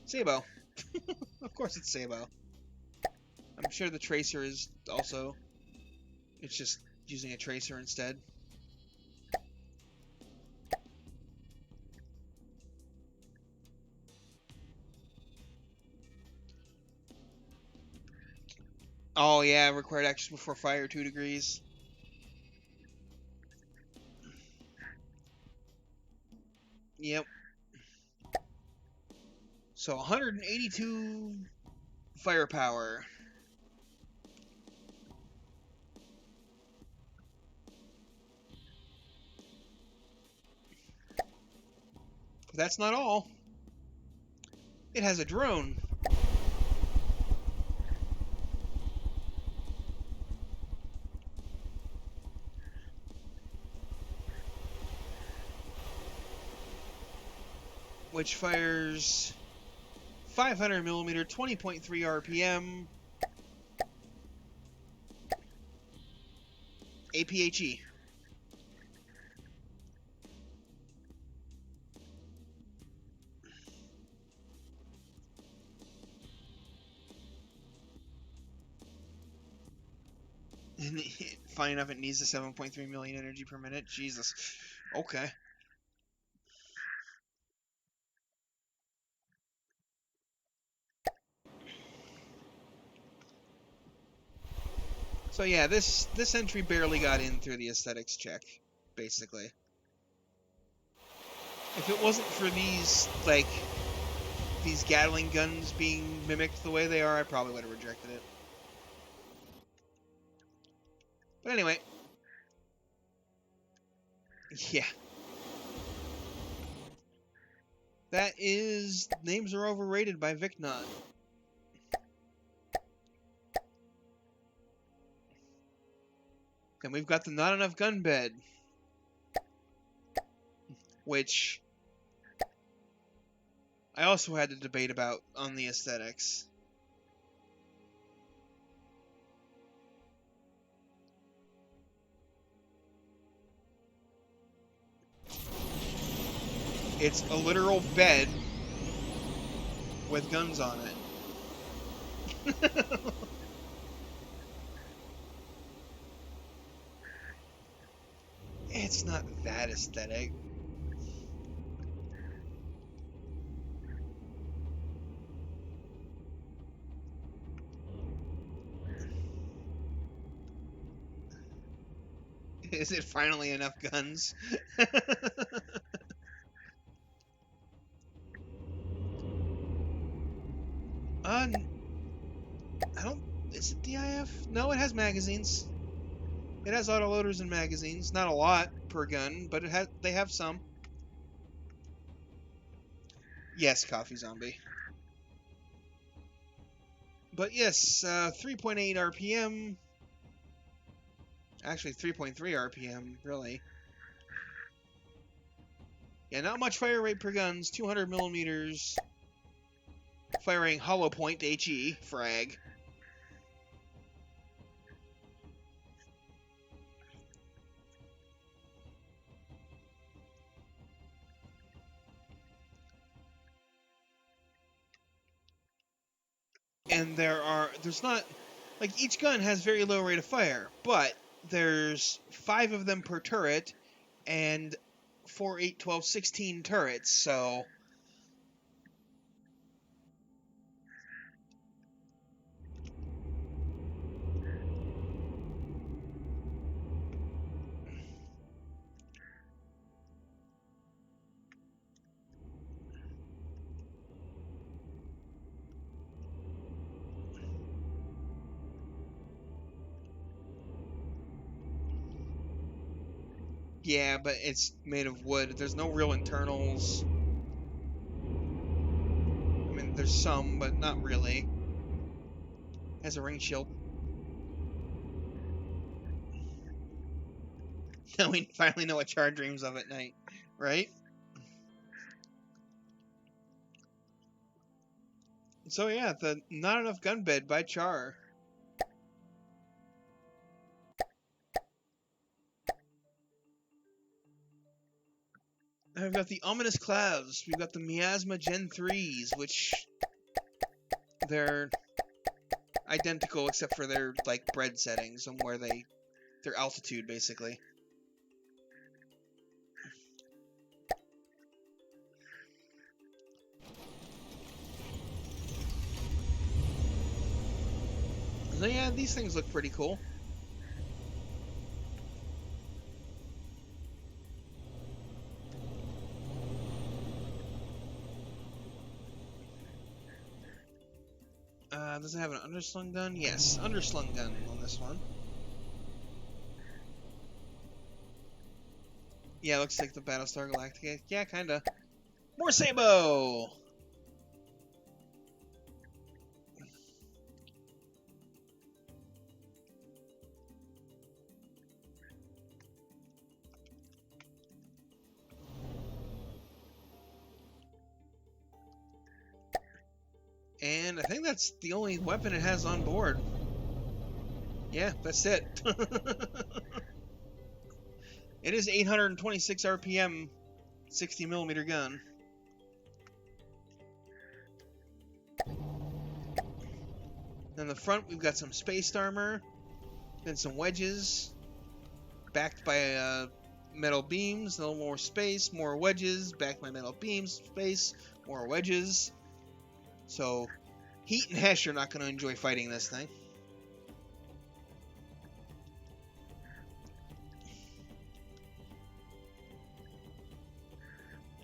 Sabo. Of course it's Sabo. I'm sure the tracer is also... It's just using a tracer instead. Oh yeah, required action before fire, 2 degrees. Yep. So 182 firepower. But that's not all. It has a drone. which fires 500 millimeter, 20.3 RPM, APHE. Funny enough, it needs the 7.3 million energy per minute. Jesus. Okay. So yeah, this entry barely got in through the aesthetics check, basically. If it wasn't for these, like, these Gatling guns being mimicked the way they are, I probably would have rejected it. But anyway. Yeah. That is Names Are Overrated by Vicnot. And we've got the Not Enough Gun Bed, which I also had to debate about on the aesthetics. It's a literal bed with guns on it. It's not that aesthetic. Is it finally enough guns? I don't... Is it DIF? No, it has magazines. It has autoloaders and magazines. Not a lot per gun, but they have some. Yes, Coffee Zombie. But yes, 3.8 RPM. Actually, 3.3 RPM, really. Yeah, not much fire rate per guns. 200 millimeters. Firing hollow point HE frag. And there's not, like, each gun has very low rate of fire, but there's 5 of them per turret, and 4, 8, 12, 16 turrets, so... Yeah, but it's made of wood. There's no real internals. I mean, there's some, but not really. Has a ring shield. Now we finally know what Char dreams of at night, right? So yeah, the Not Enough Gun Bed by Char. And we've got the Ominous Clouds. We've got the Miasma Gen 3s, which they're identical except for their, like, bread settings and where their altitude, basically. So yeah, these things look pretty cool. Does it have an underslung gun? Yes, underslung gun on this one. Yeah, looks like the Battlestar Galactica. Yeah, kinda. More Sabo! And I think that's the only weapon it has on board. Yeah, that's it. It is 826 RPM, 60mm gun. In the front, we've got some spaced armor, then some wedges, backed by metal beams, a little more space, more wedges, backed by metal beams, space, more wedges. So, Heat and Hesh are not going to enjoy fighting this thing.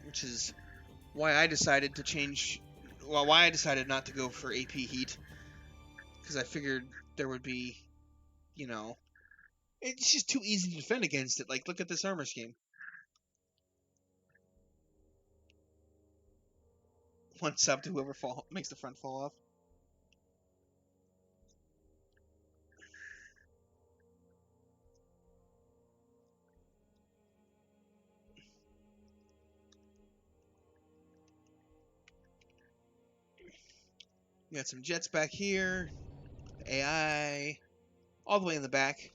Which is why I decided to change, well, why I decided not to go for AP Heat. Because I figured there would be, you know, it's just too easy to defend against it. Like, look at this armor scheme. One sub to whoever makes the front fall off. We got some jets back here. AI. All the way in the back.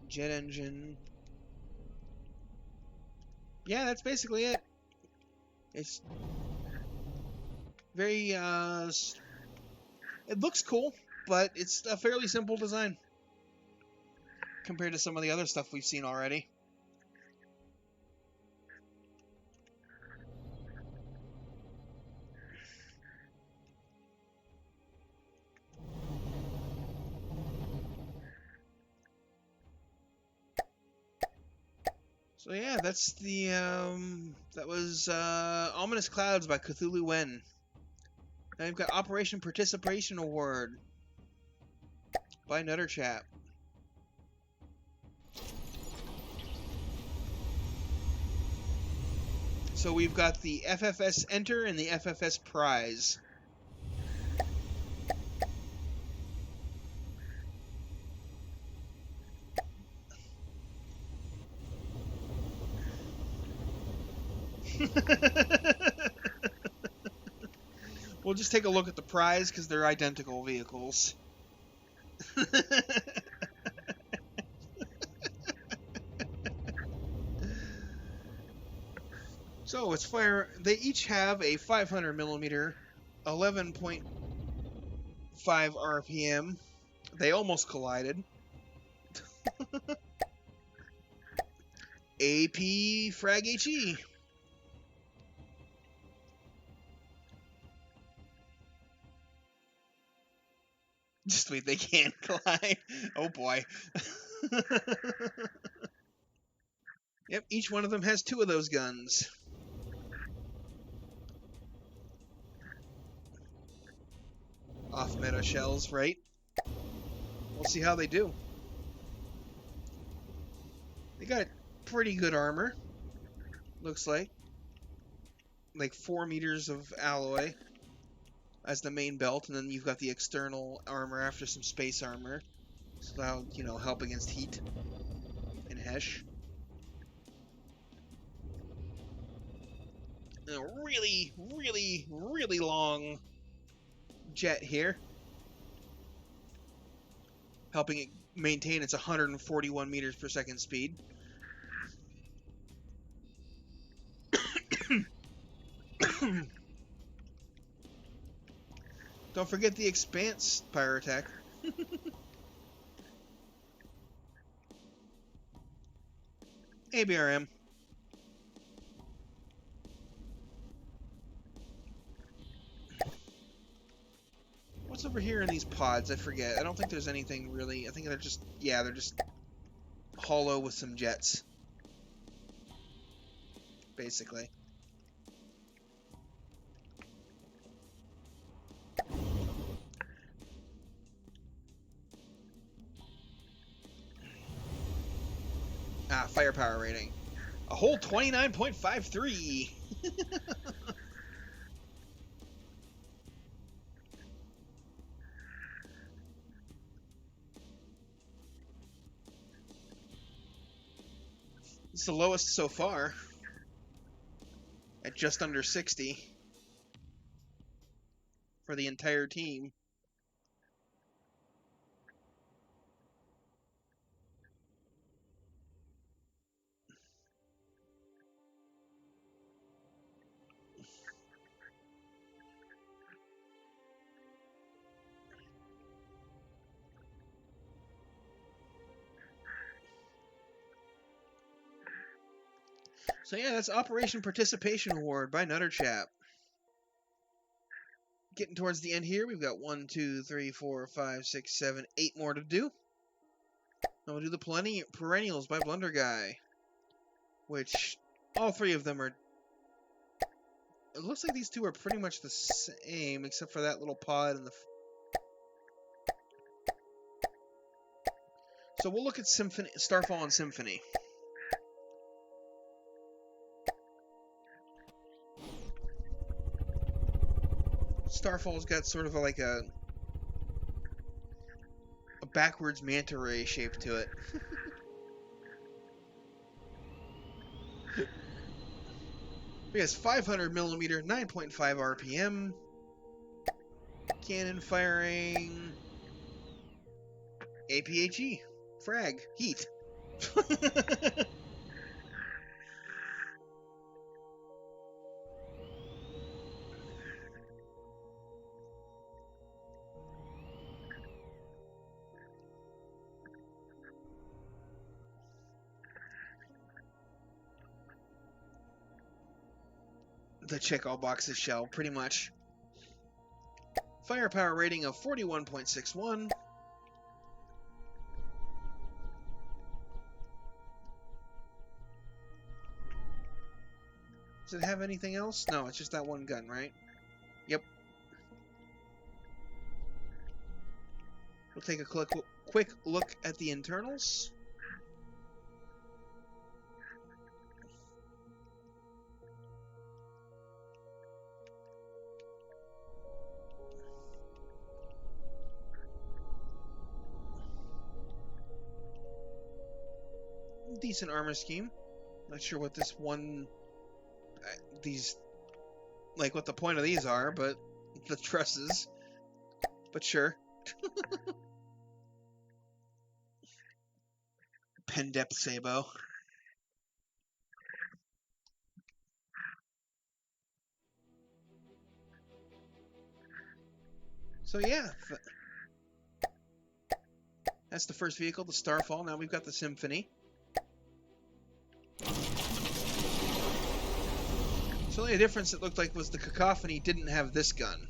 Jet engine. Yeah, that's basically it. It's very, it looks cool, but it's a fairly simple design compared to some of the other stuff we've seen already. So yeah, that's the, that was, Ominous Clouds by cthulhuen. Now we've got Operation Participation Award by Nutter Chap. So we've got the FFS Enter and the FFS Prize. We'll just take a look at the prize because they're identical vehicles. So it's fire. They each have a 500mm, 11.5 RPM. They almost collided. AP Frag HE. Just wait, they can't collide. Oh boy. Yep, each one of them has 2 of those guns. Off meta shells, right? We'll see how they do. They got pretty good armor. Looks like 4 meters of alloy as the main belt, and then you've got the external armor after some space armor, so that'll, you know, help against heat and Hesh. And a really, really, really long jet here, helping it maintain its 141 meters per second speed. Don't forget the Expanse pyrotech. ABRM. What's over here in these pods? I forget. I don't think there's anything really. I think they're just, yeah, they're just hollow with some jets, basically. Firepower rating. A whole 29.53. It's the lowest so far. at just under 60 for the entire team. So yeah, that's Operation Participation Award by Nutterchap. Getting towards the end here, we've got 1, 2, 3, 4, 5, 6, 7, 8 more to do. Then we'll do the Perennials by Blunder Guy, which all three of them are. It looks like these two are pretty much the same, except for that little pod and the. So we'll look at Starfall and Symphony. Starfall's got sort of like a backwards manta ray shape to it. It has 500 millimeter, 9.5 RPM, cannon firing, APHE, frag, heat. The check all boxes shell, pretty much. Firepower rating of 41.61. Does it have anything else? No, it's just that one gun, right? Yep. We'll take a quick look at the internals. Decent armor scheme. Not sure what this one... like what the point of these are, but the trusses. But sure. Pen depth sabo. So yeah, that's the first vehicle, the Starfall. Now we've got the Symphony. So the only difference it looked like was the Cacophony didn't have this gun.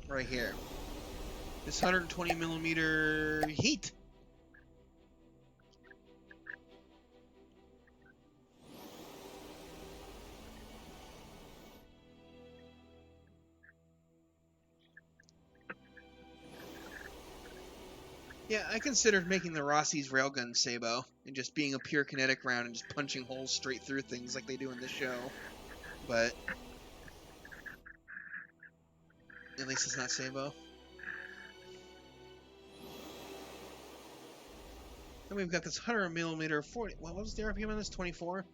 Right here. This 120 millimeter heat. Yeah, I considered making the Rossi's railgun Sabo and just being a pure kinetic round and just punching holes straight through things like they do in the show. But at least it's not Sabo. Then we've got this 100 millimeter 40. What was the RPM on this? 24.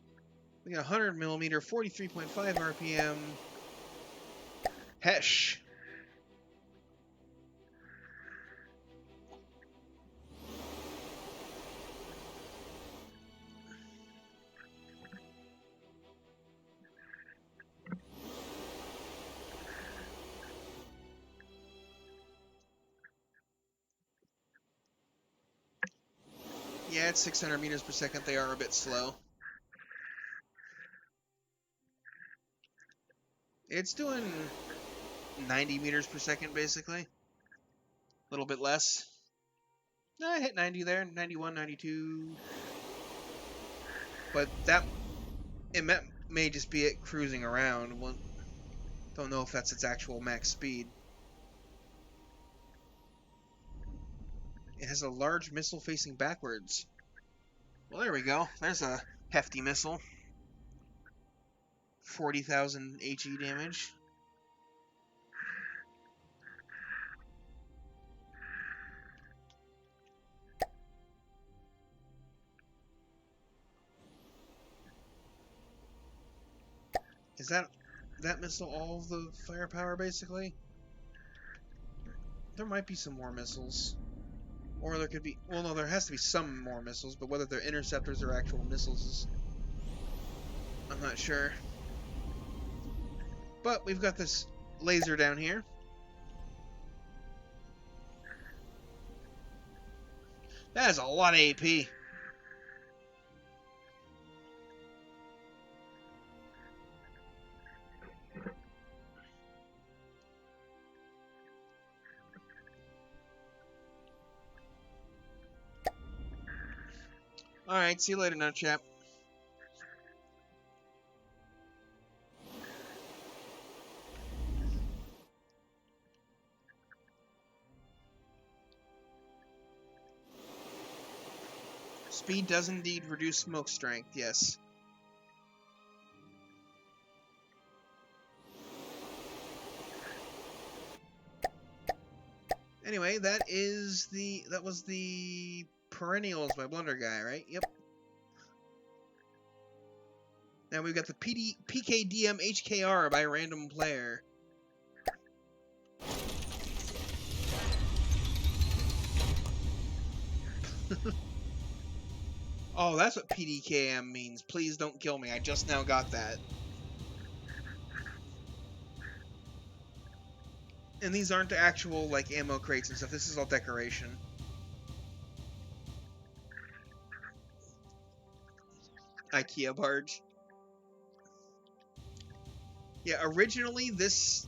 We got 100 millimeter 43.5 RPM. Hesh. Yeah, at 600 meters per second, they are a bit slow. It's doing 90 meters per second, basically. A little bit less. No, I hit 90 there, 91, 92. But it may just be it cruising around. Well, don't know if that's its actual max speed. It has a large missile facing backwards. Well, there we go. There's a hefty missile. 40,000 HE damage. Is that missile all of the firepower, basically? There might be some more missiles. Or there could be... Well, no, there has to be some more missiles, but whether they're interceptors or actual missiles is... I'm not sure. But we've got this laser down here. That is a lot of AP. Alright, see you later now, chap. Speed does indeed reduce smoke strength, yes. Anyway, that was the Perennials by Blunder guy, right? Yep. Now we've got the PKDM HKR by Random Player. Oh, that's what PDKM means. Please don't kill me. I just now got that. And these aren't actual, like, ammo crates and stuff. This is all decoration. IKEA barge. Yeah, originally this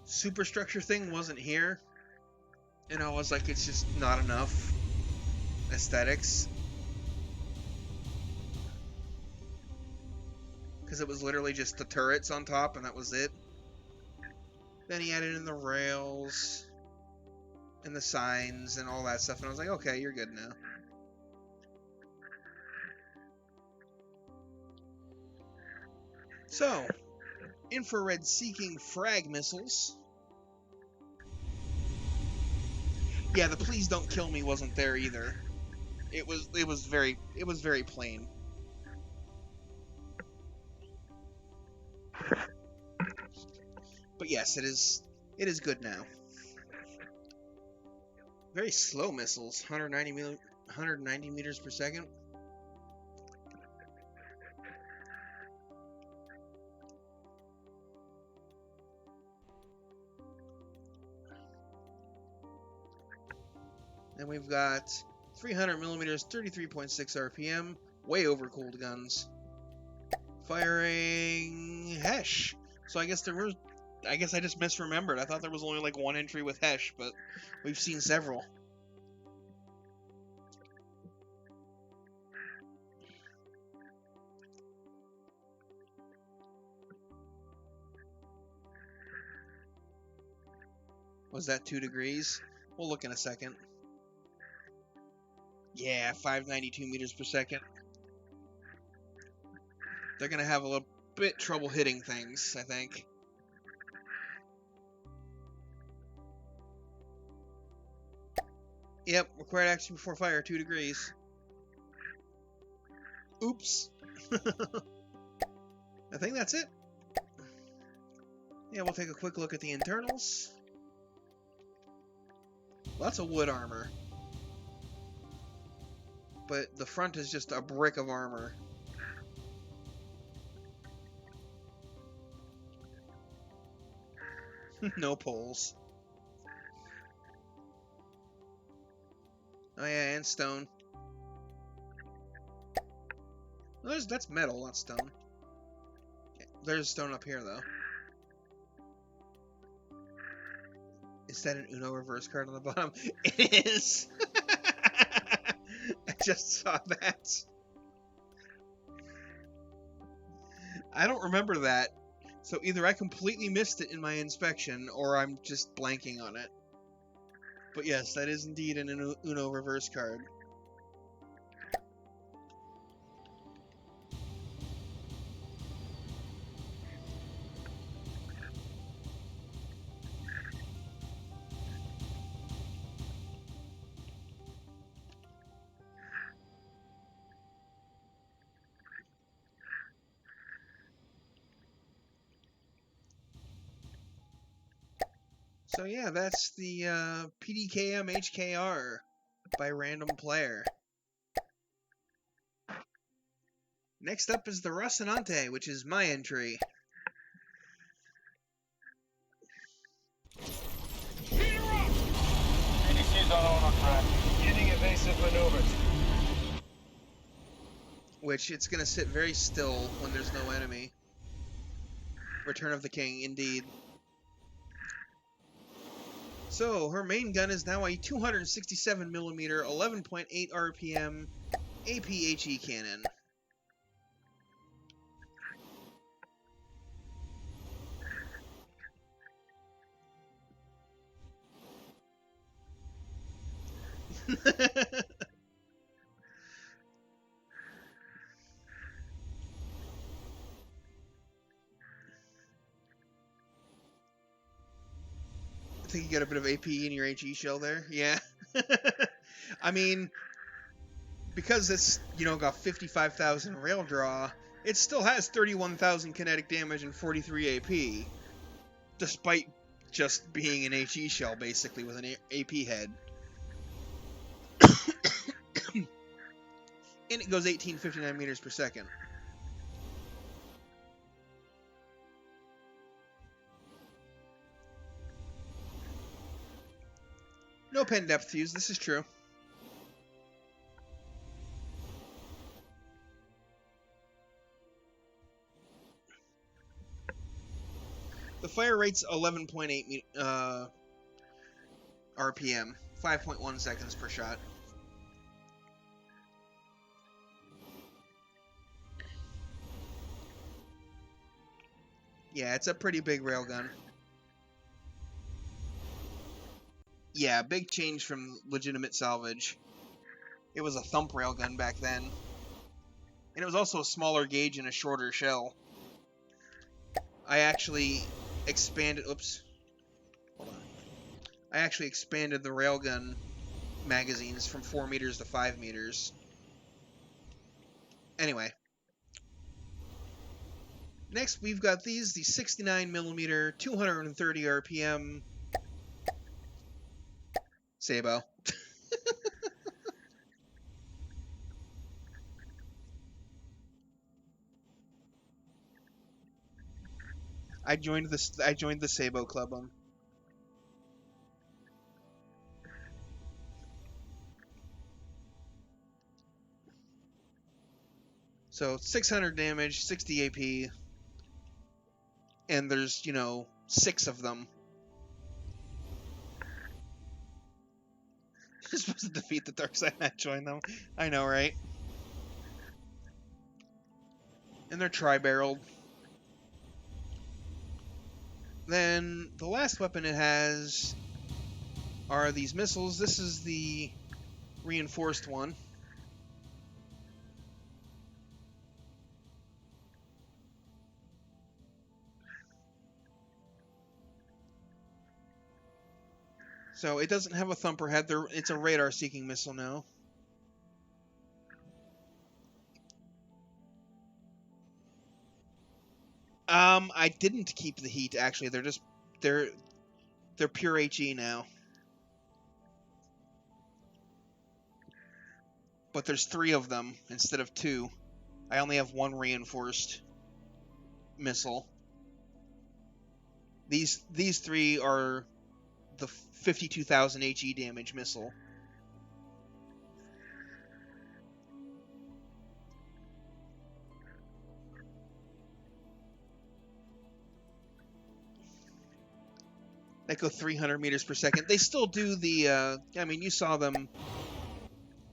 superstructure thing wasn't here. And I was like, it's just not enough aesthetics. Because it was literally just the turrets on top, and that was it. Then he added in the rails, and the signs, and all that stuff, and I was like, okay, you're good now. So, infrared-seeking frag missiles. Yeah, the please don't kill me wasn't there either. It was very plain. But yes, it is good now. Very slow missiles, 190 meters per second. Then we've got 300 millimeters, 33.6 RPM, way overcooled guns. Firing Hesh. So I guess I just misremembered. I thought there was only like one entry with Hesh, but we've seen several. Was that 2 degrees? We'll look in a second. Yeah, 592 meters per second. They're gonna have a little bit trouble hitting things, I think. Yep, required action before fire, 2 degrees. Oops. I think that's it. Yeah, we'll take a quick look at the internals. Lots of wood armor. But the front is just a brick of armor. No poles. Oh yeah, and stone. Well, that's metal, not stone. There's stone up here, though. Is that an Uno reverse card on the bottom? It is! I just saw that. I don't remember that. So either I completely missed it in my inspection, or I'm just blanking on it. But yes, that is indeed an Uno reverse card. So yeah, that's the PDKM HKR by Random Player. Next up is the Rosinante, which is my entry. PDC's on auto track. Beginning evasive maneuvers. Which it's going to sit very still when there's no enemy. Return of the King, indeed. So, her main gun is now a 267mm, 11.8 RPM APHE cannon. I think you got a bit of AP in your HE shell there. Yeah. I mean, because it's, you know, got 55,000 rail draw, it still has 31,000 kinetic damage and 43 AP, despite just being an HE shell, basically, with an AP head. And it goes 1859 meters per second. No pen depth fuse, this is true. The fire rate's 11.8 RPM, 5.1 seconds per shot. Yeah, it's a pretty big railgun. Yeah, big change from legitimate salvage. It was a thump railgun back then. And it was also a smaller gauge and a shorter shell. I actually expanded... Oops. Hold on. I actually expanded the railgun magazines from 4 meters to 5 meters. Anyway. Next, we've got these, the 69mm, 230 RPM Sabo. I joined the Sabo club. So 600 damage, 60 AP, and there's, you know, 6 of them. You're supposed to defeat the dark side, not join them. I know, right? And they're tri-barreled. Then the last weapon it has are these missiles. This is the reinforced one. So it doesn't have a thumper head. It's a radar-seeking missile now. I didn't keep the heat, actually. They're pure HE now. But there's 3 of them instead of 2. I only have 1 reinforced missile. These 3 are the 52,000 HE damage missile. That go 300 meters per second. They still do the, I mean, you saw them.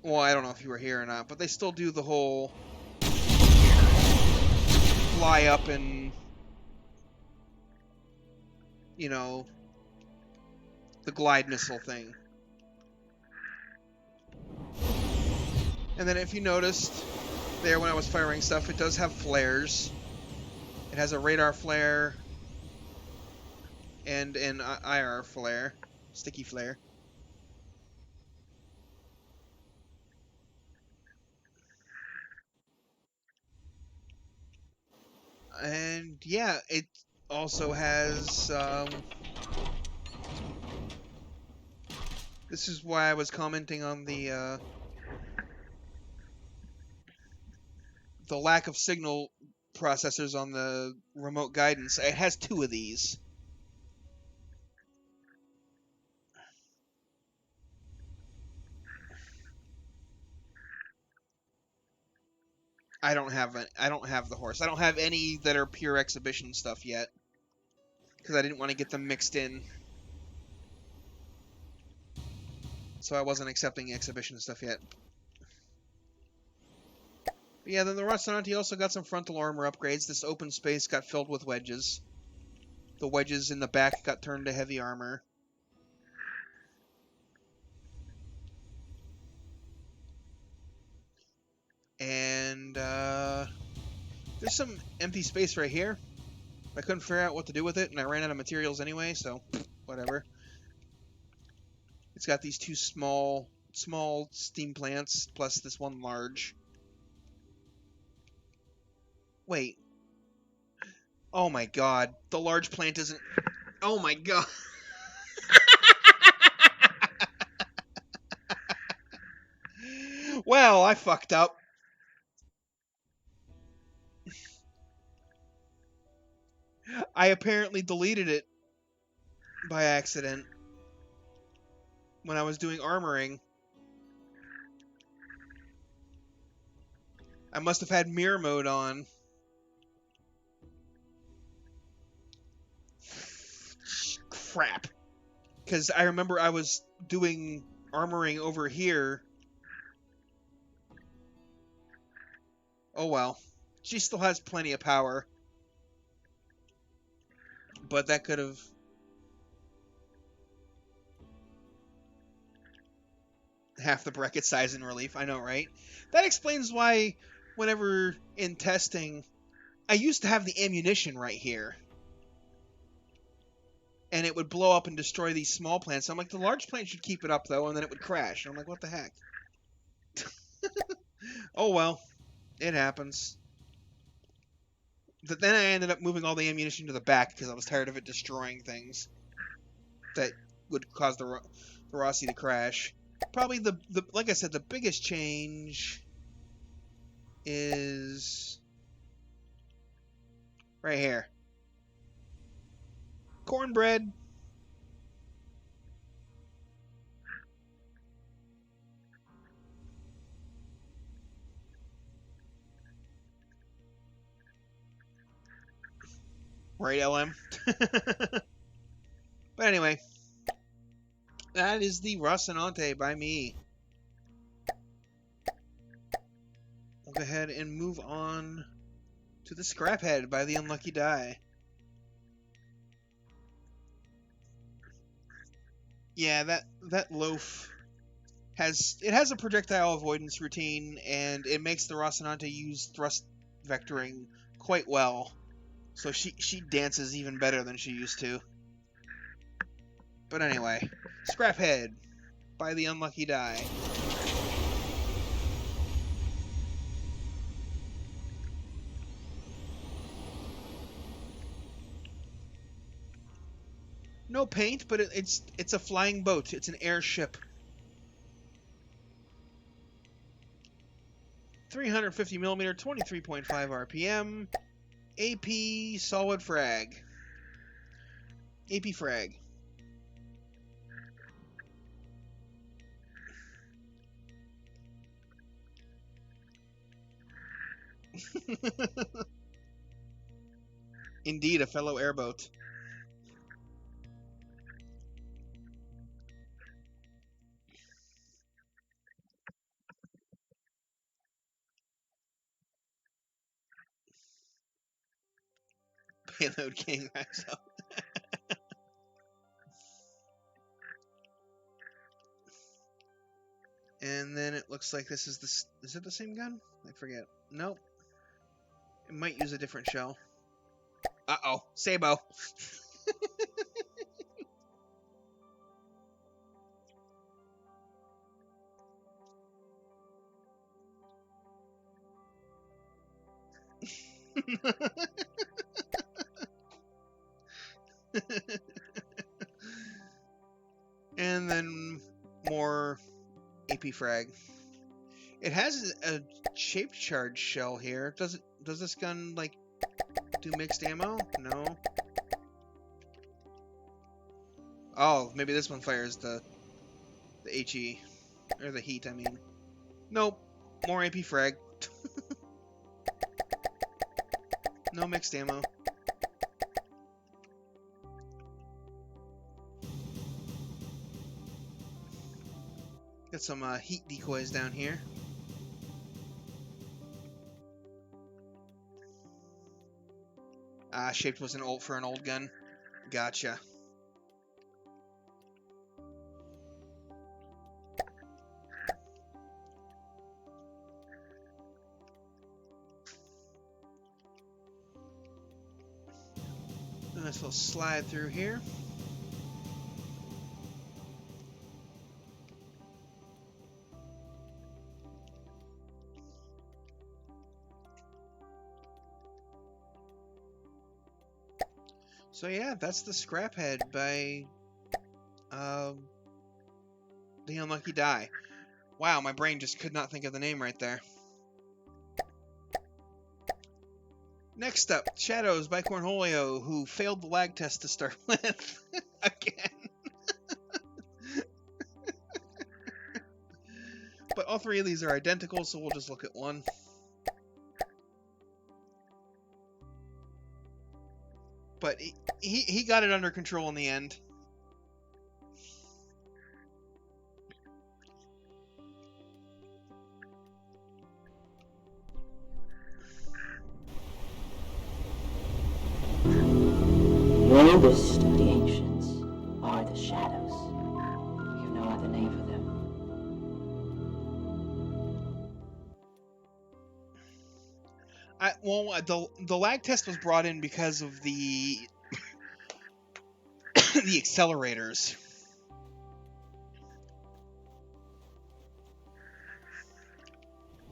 Well, I don't know if you were here or not, but they still do the whole fly up and, you know, the glide missile thing. And then if you noticed there when I was firing stuff, it does have flares. It has a radar flare and an IR flare, sticky flare. And yeah, it also has This is why I was commenting on the lack of signal processors on the remote guidance. It has 2 of these. I don't have the horse. I don't have any that are pure exhibition stuff yet, because I didn't want to get them mixed in. So I wasn't accepting exhibition stuff yet. But yeah, then the Rosinante also got some frontal armor upgrades. This open space got filled with wedges. The wedges in the back got turned to heavy armor. And there's some empty space right here. I couldn't figure out what to do with it, and I ran out of materials anyway, so whatever. It's got these 2 small steam plants, plus this 1 large. Wait. Oh my god. The large plant isn't... Oh my god. Well, I fucked up. I apparently deleted it by accident when I was doing armoring. I must have had mirror mode on. Crap. Because I remember I was doing armoring over here. Oh well. She still has plenty of power. But that could have... half the bracket size in relief. I know, right? That explains why, whenever in testing, I used to have the ammunition right here. And it would blow up and destroy these small plants. So I'm like, the large plant should keep it up, though, and then it would crash. And I'm like, what the heck? Oh, well. It happens. But then I ended up moving all the ammunition to the back because I was tired of it destroying things that would cause the Rossi to crash. Probably like I said, the biggest change is right here. Cornbread. Right, LM? But anyway, that is the Rosinante by me. We'll go ahead and move on to the Scraphead by the Unlucky Die. Yeah, that loaf has a projectile avoidance routine, and it makes the Rosinante use thrust vectoring quite well. So she dances even better than she used to. But anyway, Scraphead by the Unlucky Die. No paint, but it's a flying boat. It's an airship. 350 millimeter, 23.5 RPM. AP solid frag. AP frag. Indeed, a fellow airboat. Payload King racks up. And then it looks like this is is it the same gun? I forget. Nope. It might use a different shell. Uh-oh. Sabo. And then more AP frag. It has a shaped charge shell here. Does this gun like do mixed ammo? No. Oh, maybe this one fires the HE or the heat. I mean, nope. More AP frag. No mixed ammo. Got some heat decoys down here. Shaped was for an old gun. Gotcha. Nice little slide through here. So yeah, that's the scrap head by the Unlucky Die. Wow, my brain just could not think of the name right there. Next up, Shadows by Cornholio, who failed the lag test to start with. Again. But all three of these are identical, so we'll just look at one. But he got it under control in the end. The oldest of the ancients are the shadows. You know other name for them. The lag test was brought in because of the the accelerators.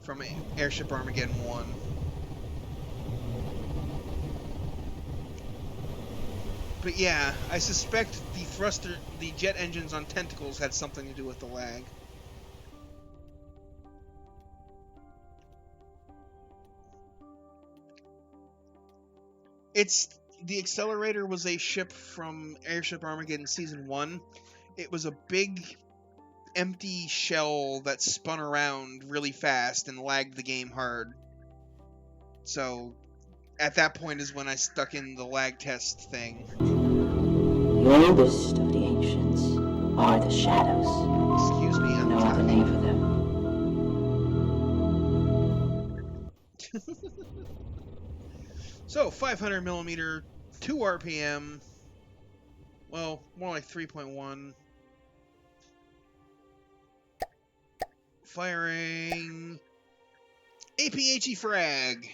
From Airship Armageddon 1. But yeah, I suspect the jet engines on Tentacles had something to do with the lag. The accelerator was a ship from Airship Armageddon Season 1. It was a big, empty shell that spun around really fast and lagged the game hard. So, at that point is when I stuck in the lag test thing. The oldest of the ancients are the shadows. Excuse me, I'm no other name for them. So, 500mm, 2 RPM. Well, more like 3.1. Firing APHE frag.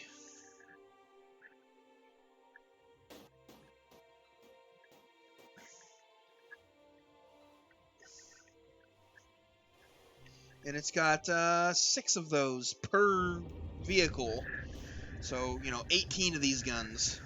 And it's got 6 of those per vehicle. So, 18 of these guns.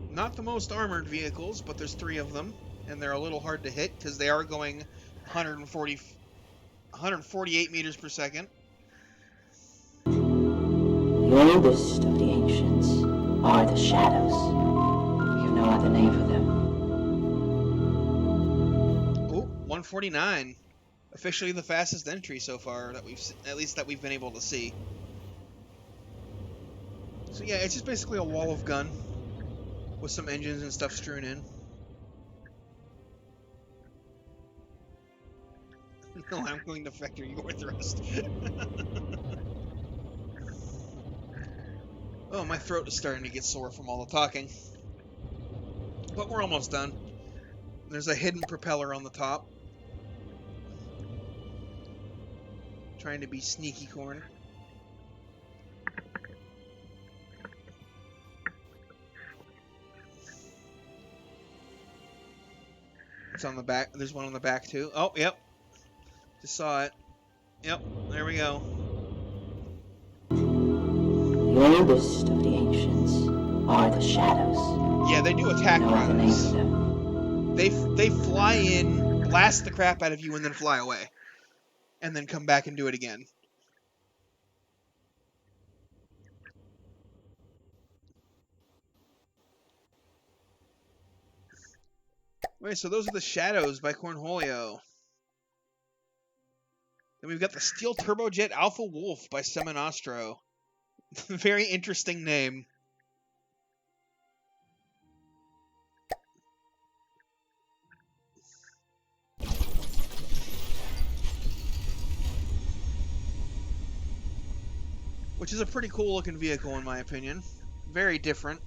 Not the most armored vehicles, but there's 3 of them. And they're a little hard to hit because they are going 148 meters per second. The oldest of the ancients are the shadows. You've no other name for them. Oh, 149. Officially the fastest entry so far that we've been able to see. So yeah, it's just basically a wall of gun with some engines and stuff strewn in. No, I'm going to vector your thrust. Oh, my throat is starting to get sore from all the talking. But we're almost done. There's a hidden propeller on the top. Trying to be sneaky corn. It's on the back. There's one on the back too. Oh, yep. Just saw it. Yep, there we go. The oldest of the ancients are the shadows. Yeah, they do attack No other name runs. for them. They fly in, blast the crap out of you, and then fly away. And then come back and do it again. Wait, so those are the Shadows by Cornholio. Then we've got the Steel Turbojet Alpha Wolf by Seminastro. Very interesting name. Which is a pretty cool looking vehicle in my opinion. Very different.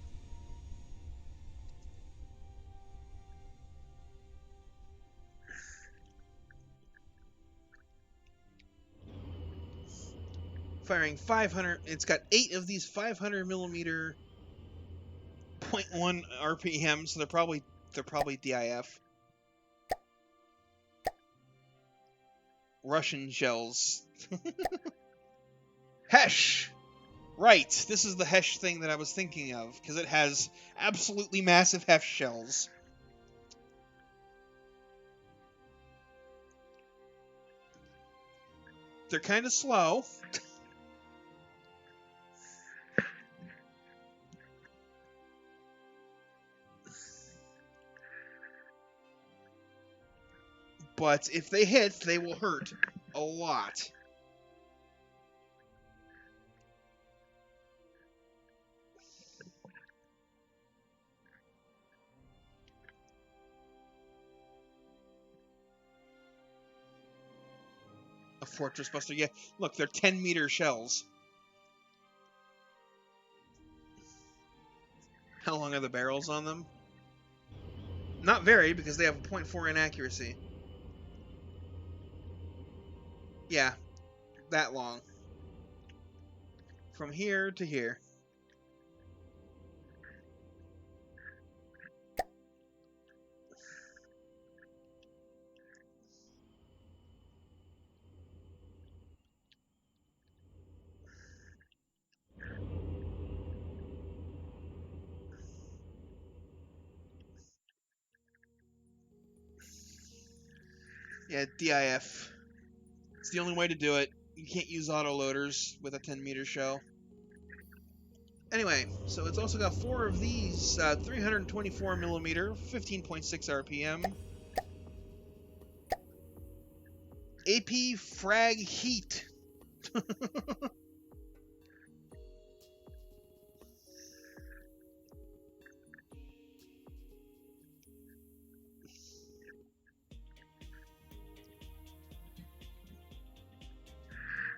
Firing 500, it's got 8 of these 500 millimeter 0.1 RPM, so they're probably DIF. Russian shells. Hesh! Right, this is the Hesh thing that I was thinking of, because it has absolutely massive Hesh shells. They're kind of slow. But if they hit, they will hurt a lot. A Fortress Buster, yeah. Look, they're 10-meter shells. How long are the barrels on them? Not very, because they have a 0.4 inaccuracy. Yeah, that long. From here to here. Yeah, DIF. It's the only way to do it. You can't use autoloaders with a 10-meter shell. Anyway, so it's also got 4 of these 324 millimeter, 15.6 RPM. AP Frag Heat.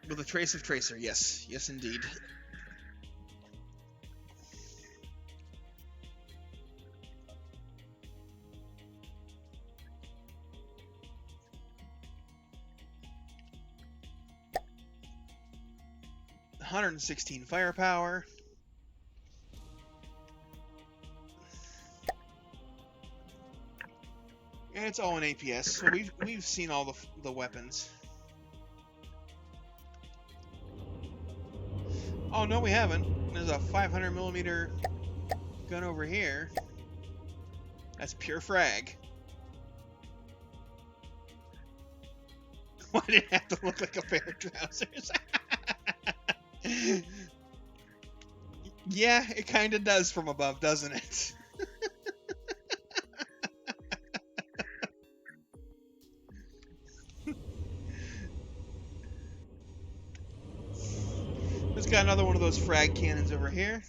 With a trace of tracer, yes. Yes, indeed. .116 firepower. And it's all in APS, so we've seen all the weapons. Oh no, we haven't. There's a 500 millimeter gun over here. That's pure frag. Why did it have to look like a pair of trousers? Yeah, it kind of does from above, doesn't it? There's got another one of those frag cannons over here.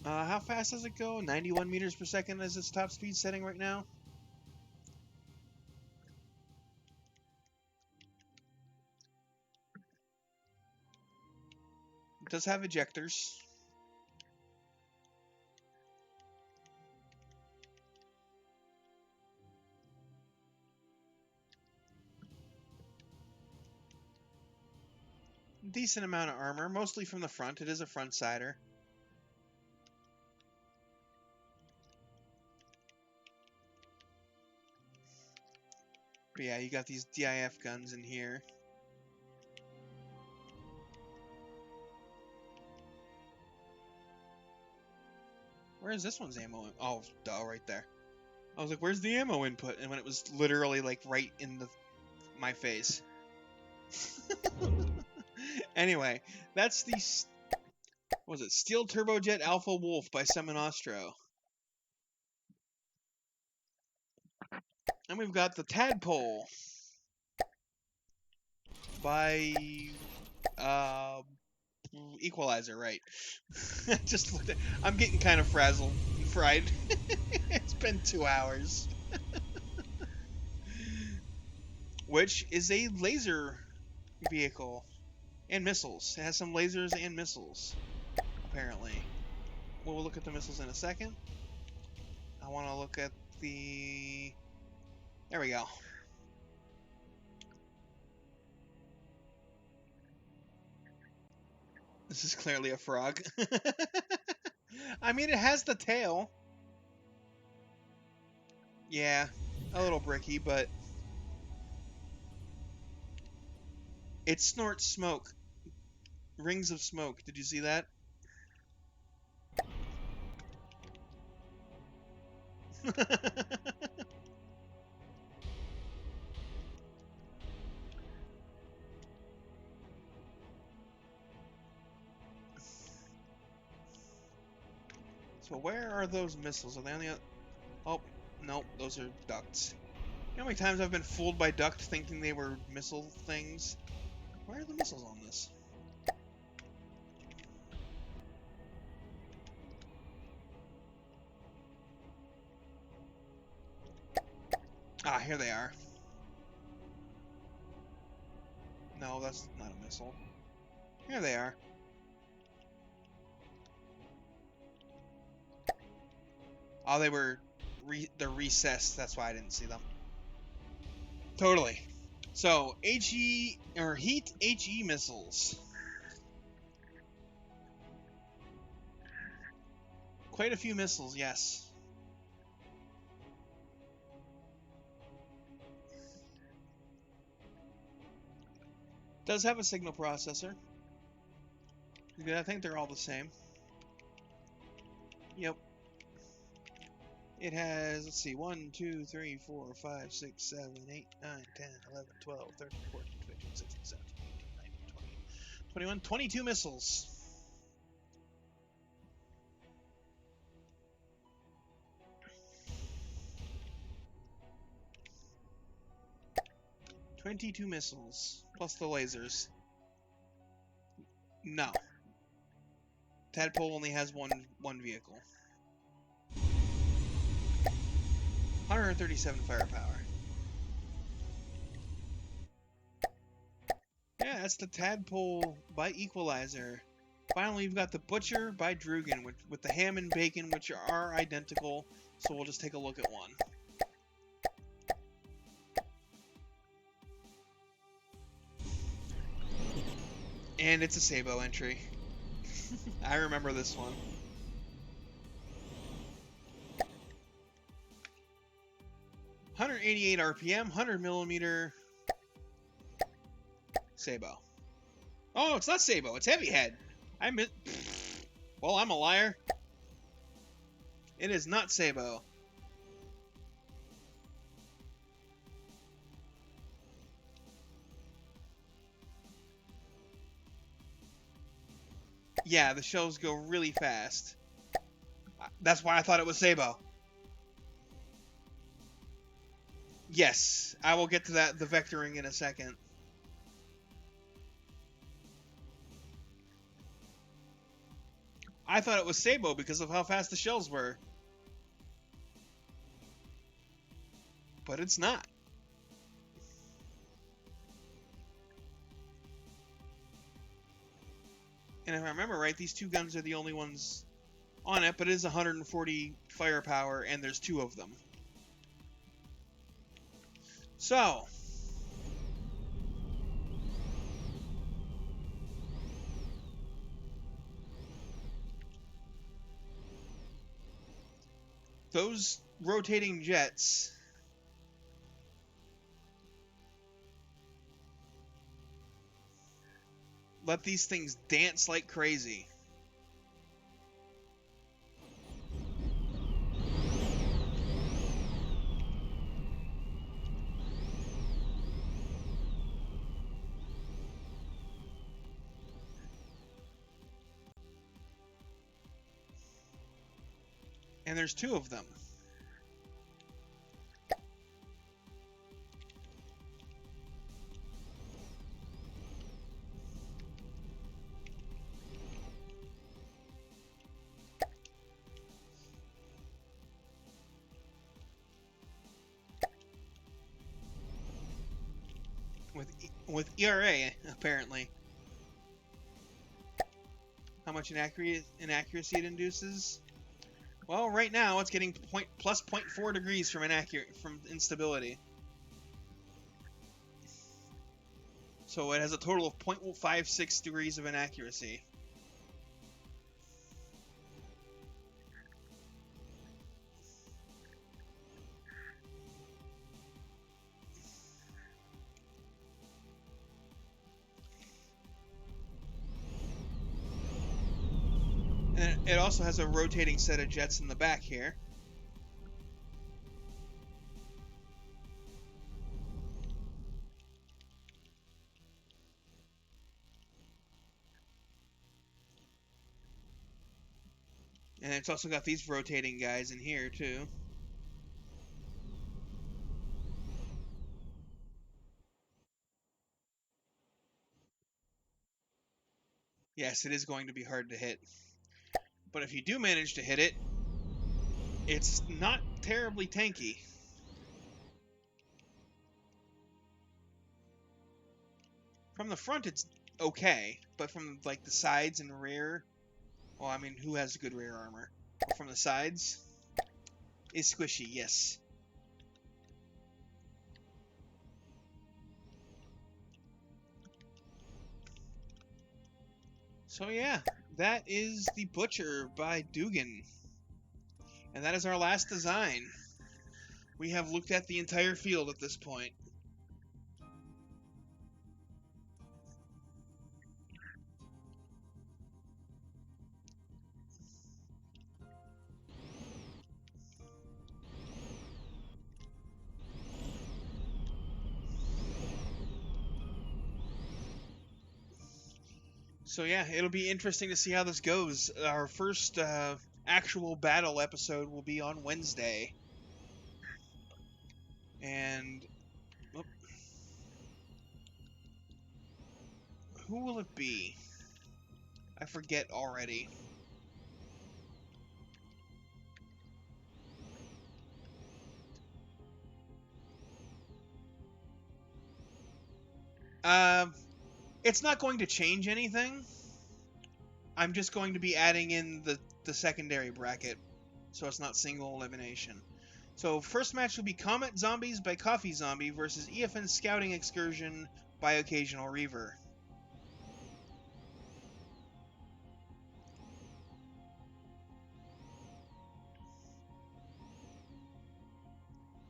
How fast does it go? 91 meters per second is its top speed setting right now. It does have ejectors. decent amount of armor, mostly from the front. It is a front-sider. But yeah, you got these DIF guns in here. Where is this one's ammo? Oh, duh, right there. I was like, where's the ammo input? And when it was literally like right in my face. Anyway, that's the what was it? Steel Turbojet Alpha Wolf by Seminastro. And we've got the Tadpole by Equalizer, right? Just looked at, I'm getting kind of frazzled and fried. It's been 2 hours. Which is a laser vehicle and missiles. It has some lasers and missiles, apparently. We'll look at the missiles in a second. I want to look at the... There we go. This is clearly a frog. I mean, it has the tail. Yeah, a little bricky, but... It snorts smoke. Rings of smoke. Did you see that? So where are those missiles? Are they on the other... Oh, nope, those are ducts. You know how many times I've been fooled by duct thinking they were missile things? Where are the missiles on this? Ah, here they are. No, that's not a missile. Here they are. Oh, they're recessed. That's why I didn't see them. Totally. So, heat HE missiles. Quite a few missiles, yes. Does have a signal processor. I think they're all the same. Yep. It has, let's see, 1, 2, 3, 4, 5, 6, 7, 8, 9, 10, 11, 12, 13, 14, 15, 16, 17, 18, 19, 20, 21, 22 missiles. $22 missiles, plus the lasers. No. Tadpole only has one vehicle. 137 firepower. Yeah, that's the Tadpole by Equalizer. Finally, you've got the Butcher by Dugan with the ham and bacon, which are identical. So we'll just take a look at one. And it's a Sabo entry. I remember this one. .188 RPM, 100mm Sabo. Oh, it's not Sabo, it's Heavy Head. Well, I'm a liar. It is not Sabo. Yeah, the shells go really fast. That's why I thought it was Sabo. Yes, I will get to that, the vectoring, in a second. I thought it was Sabo because of how fast the shells were. But it's not. And if I remember right, these two guns are the only ones on it, but it is 140 firepower, and there's two of them. So, those rotating jets let these things dance like crazy. And there's two of them. With ERA, apparently. How much inaccuracy it induces? Well, right now it's getting plus 0.4 degrees from instability. So it has a total of 0.56 degrees of inaccuracy. And it also has a rotating set of jets in the back here. And it's also got these rotating guys in here, too. Yes, it is going to be hard to hit. But if you do manage to hit it, it's not terribly tanky. From the front, it's okay. But from, like, the sides and rear... Well, I mean, who has good rear armor? From the sides is squishy, yes. So yeah, that is the Butcher by Dugan. And that is our last design. We have looked at the entire field at this point. So yeah, it'll be interesting to see how this goes. Our first actual battle episode will be on Wednesday. And... Whoop. Who will it be? I forget already. It's not going to change anything. I'm just going to be adding in the secondary bracket, so it's not single elimination. So first match will be Comet Zombies by Coffee Zombie versus EFN Scouting Excursion by Occasional Reaver.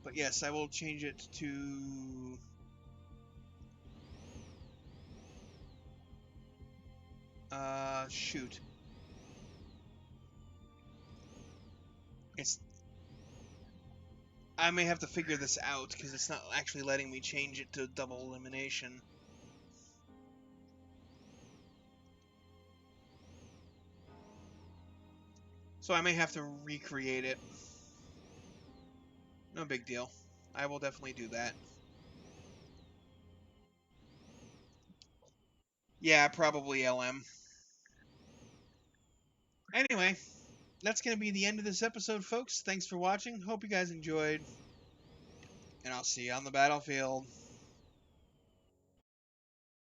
But yes, I will change it to... shoot. I may have to figure this out, because it's not actually letting me change it to double elimination. So I may have to recreate it. No big deal. I will definitely do that. Yeah, probably LM. Anyway, that's going to be the end of this episode, folks. Thanks for watching. Hope you guys enjoyed. And I'll see you on the battlefield.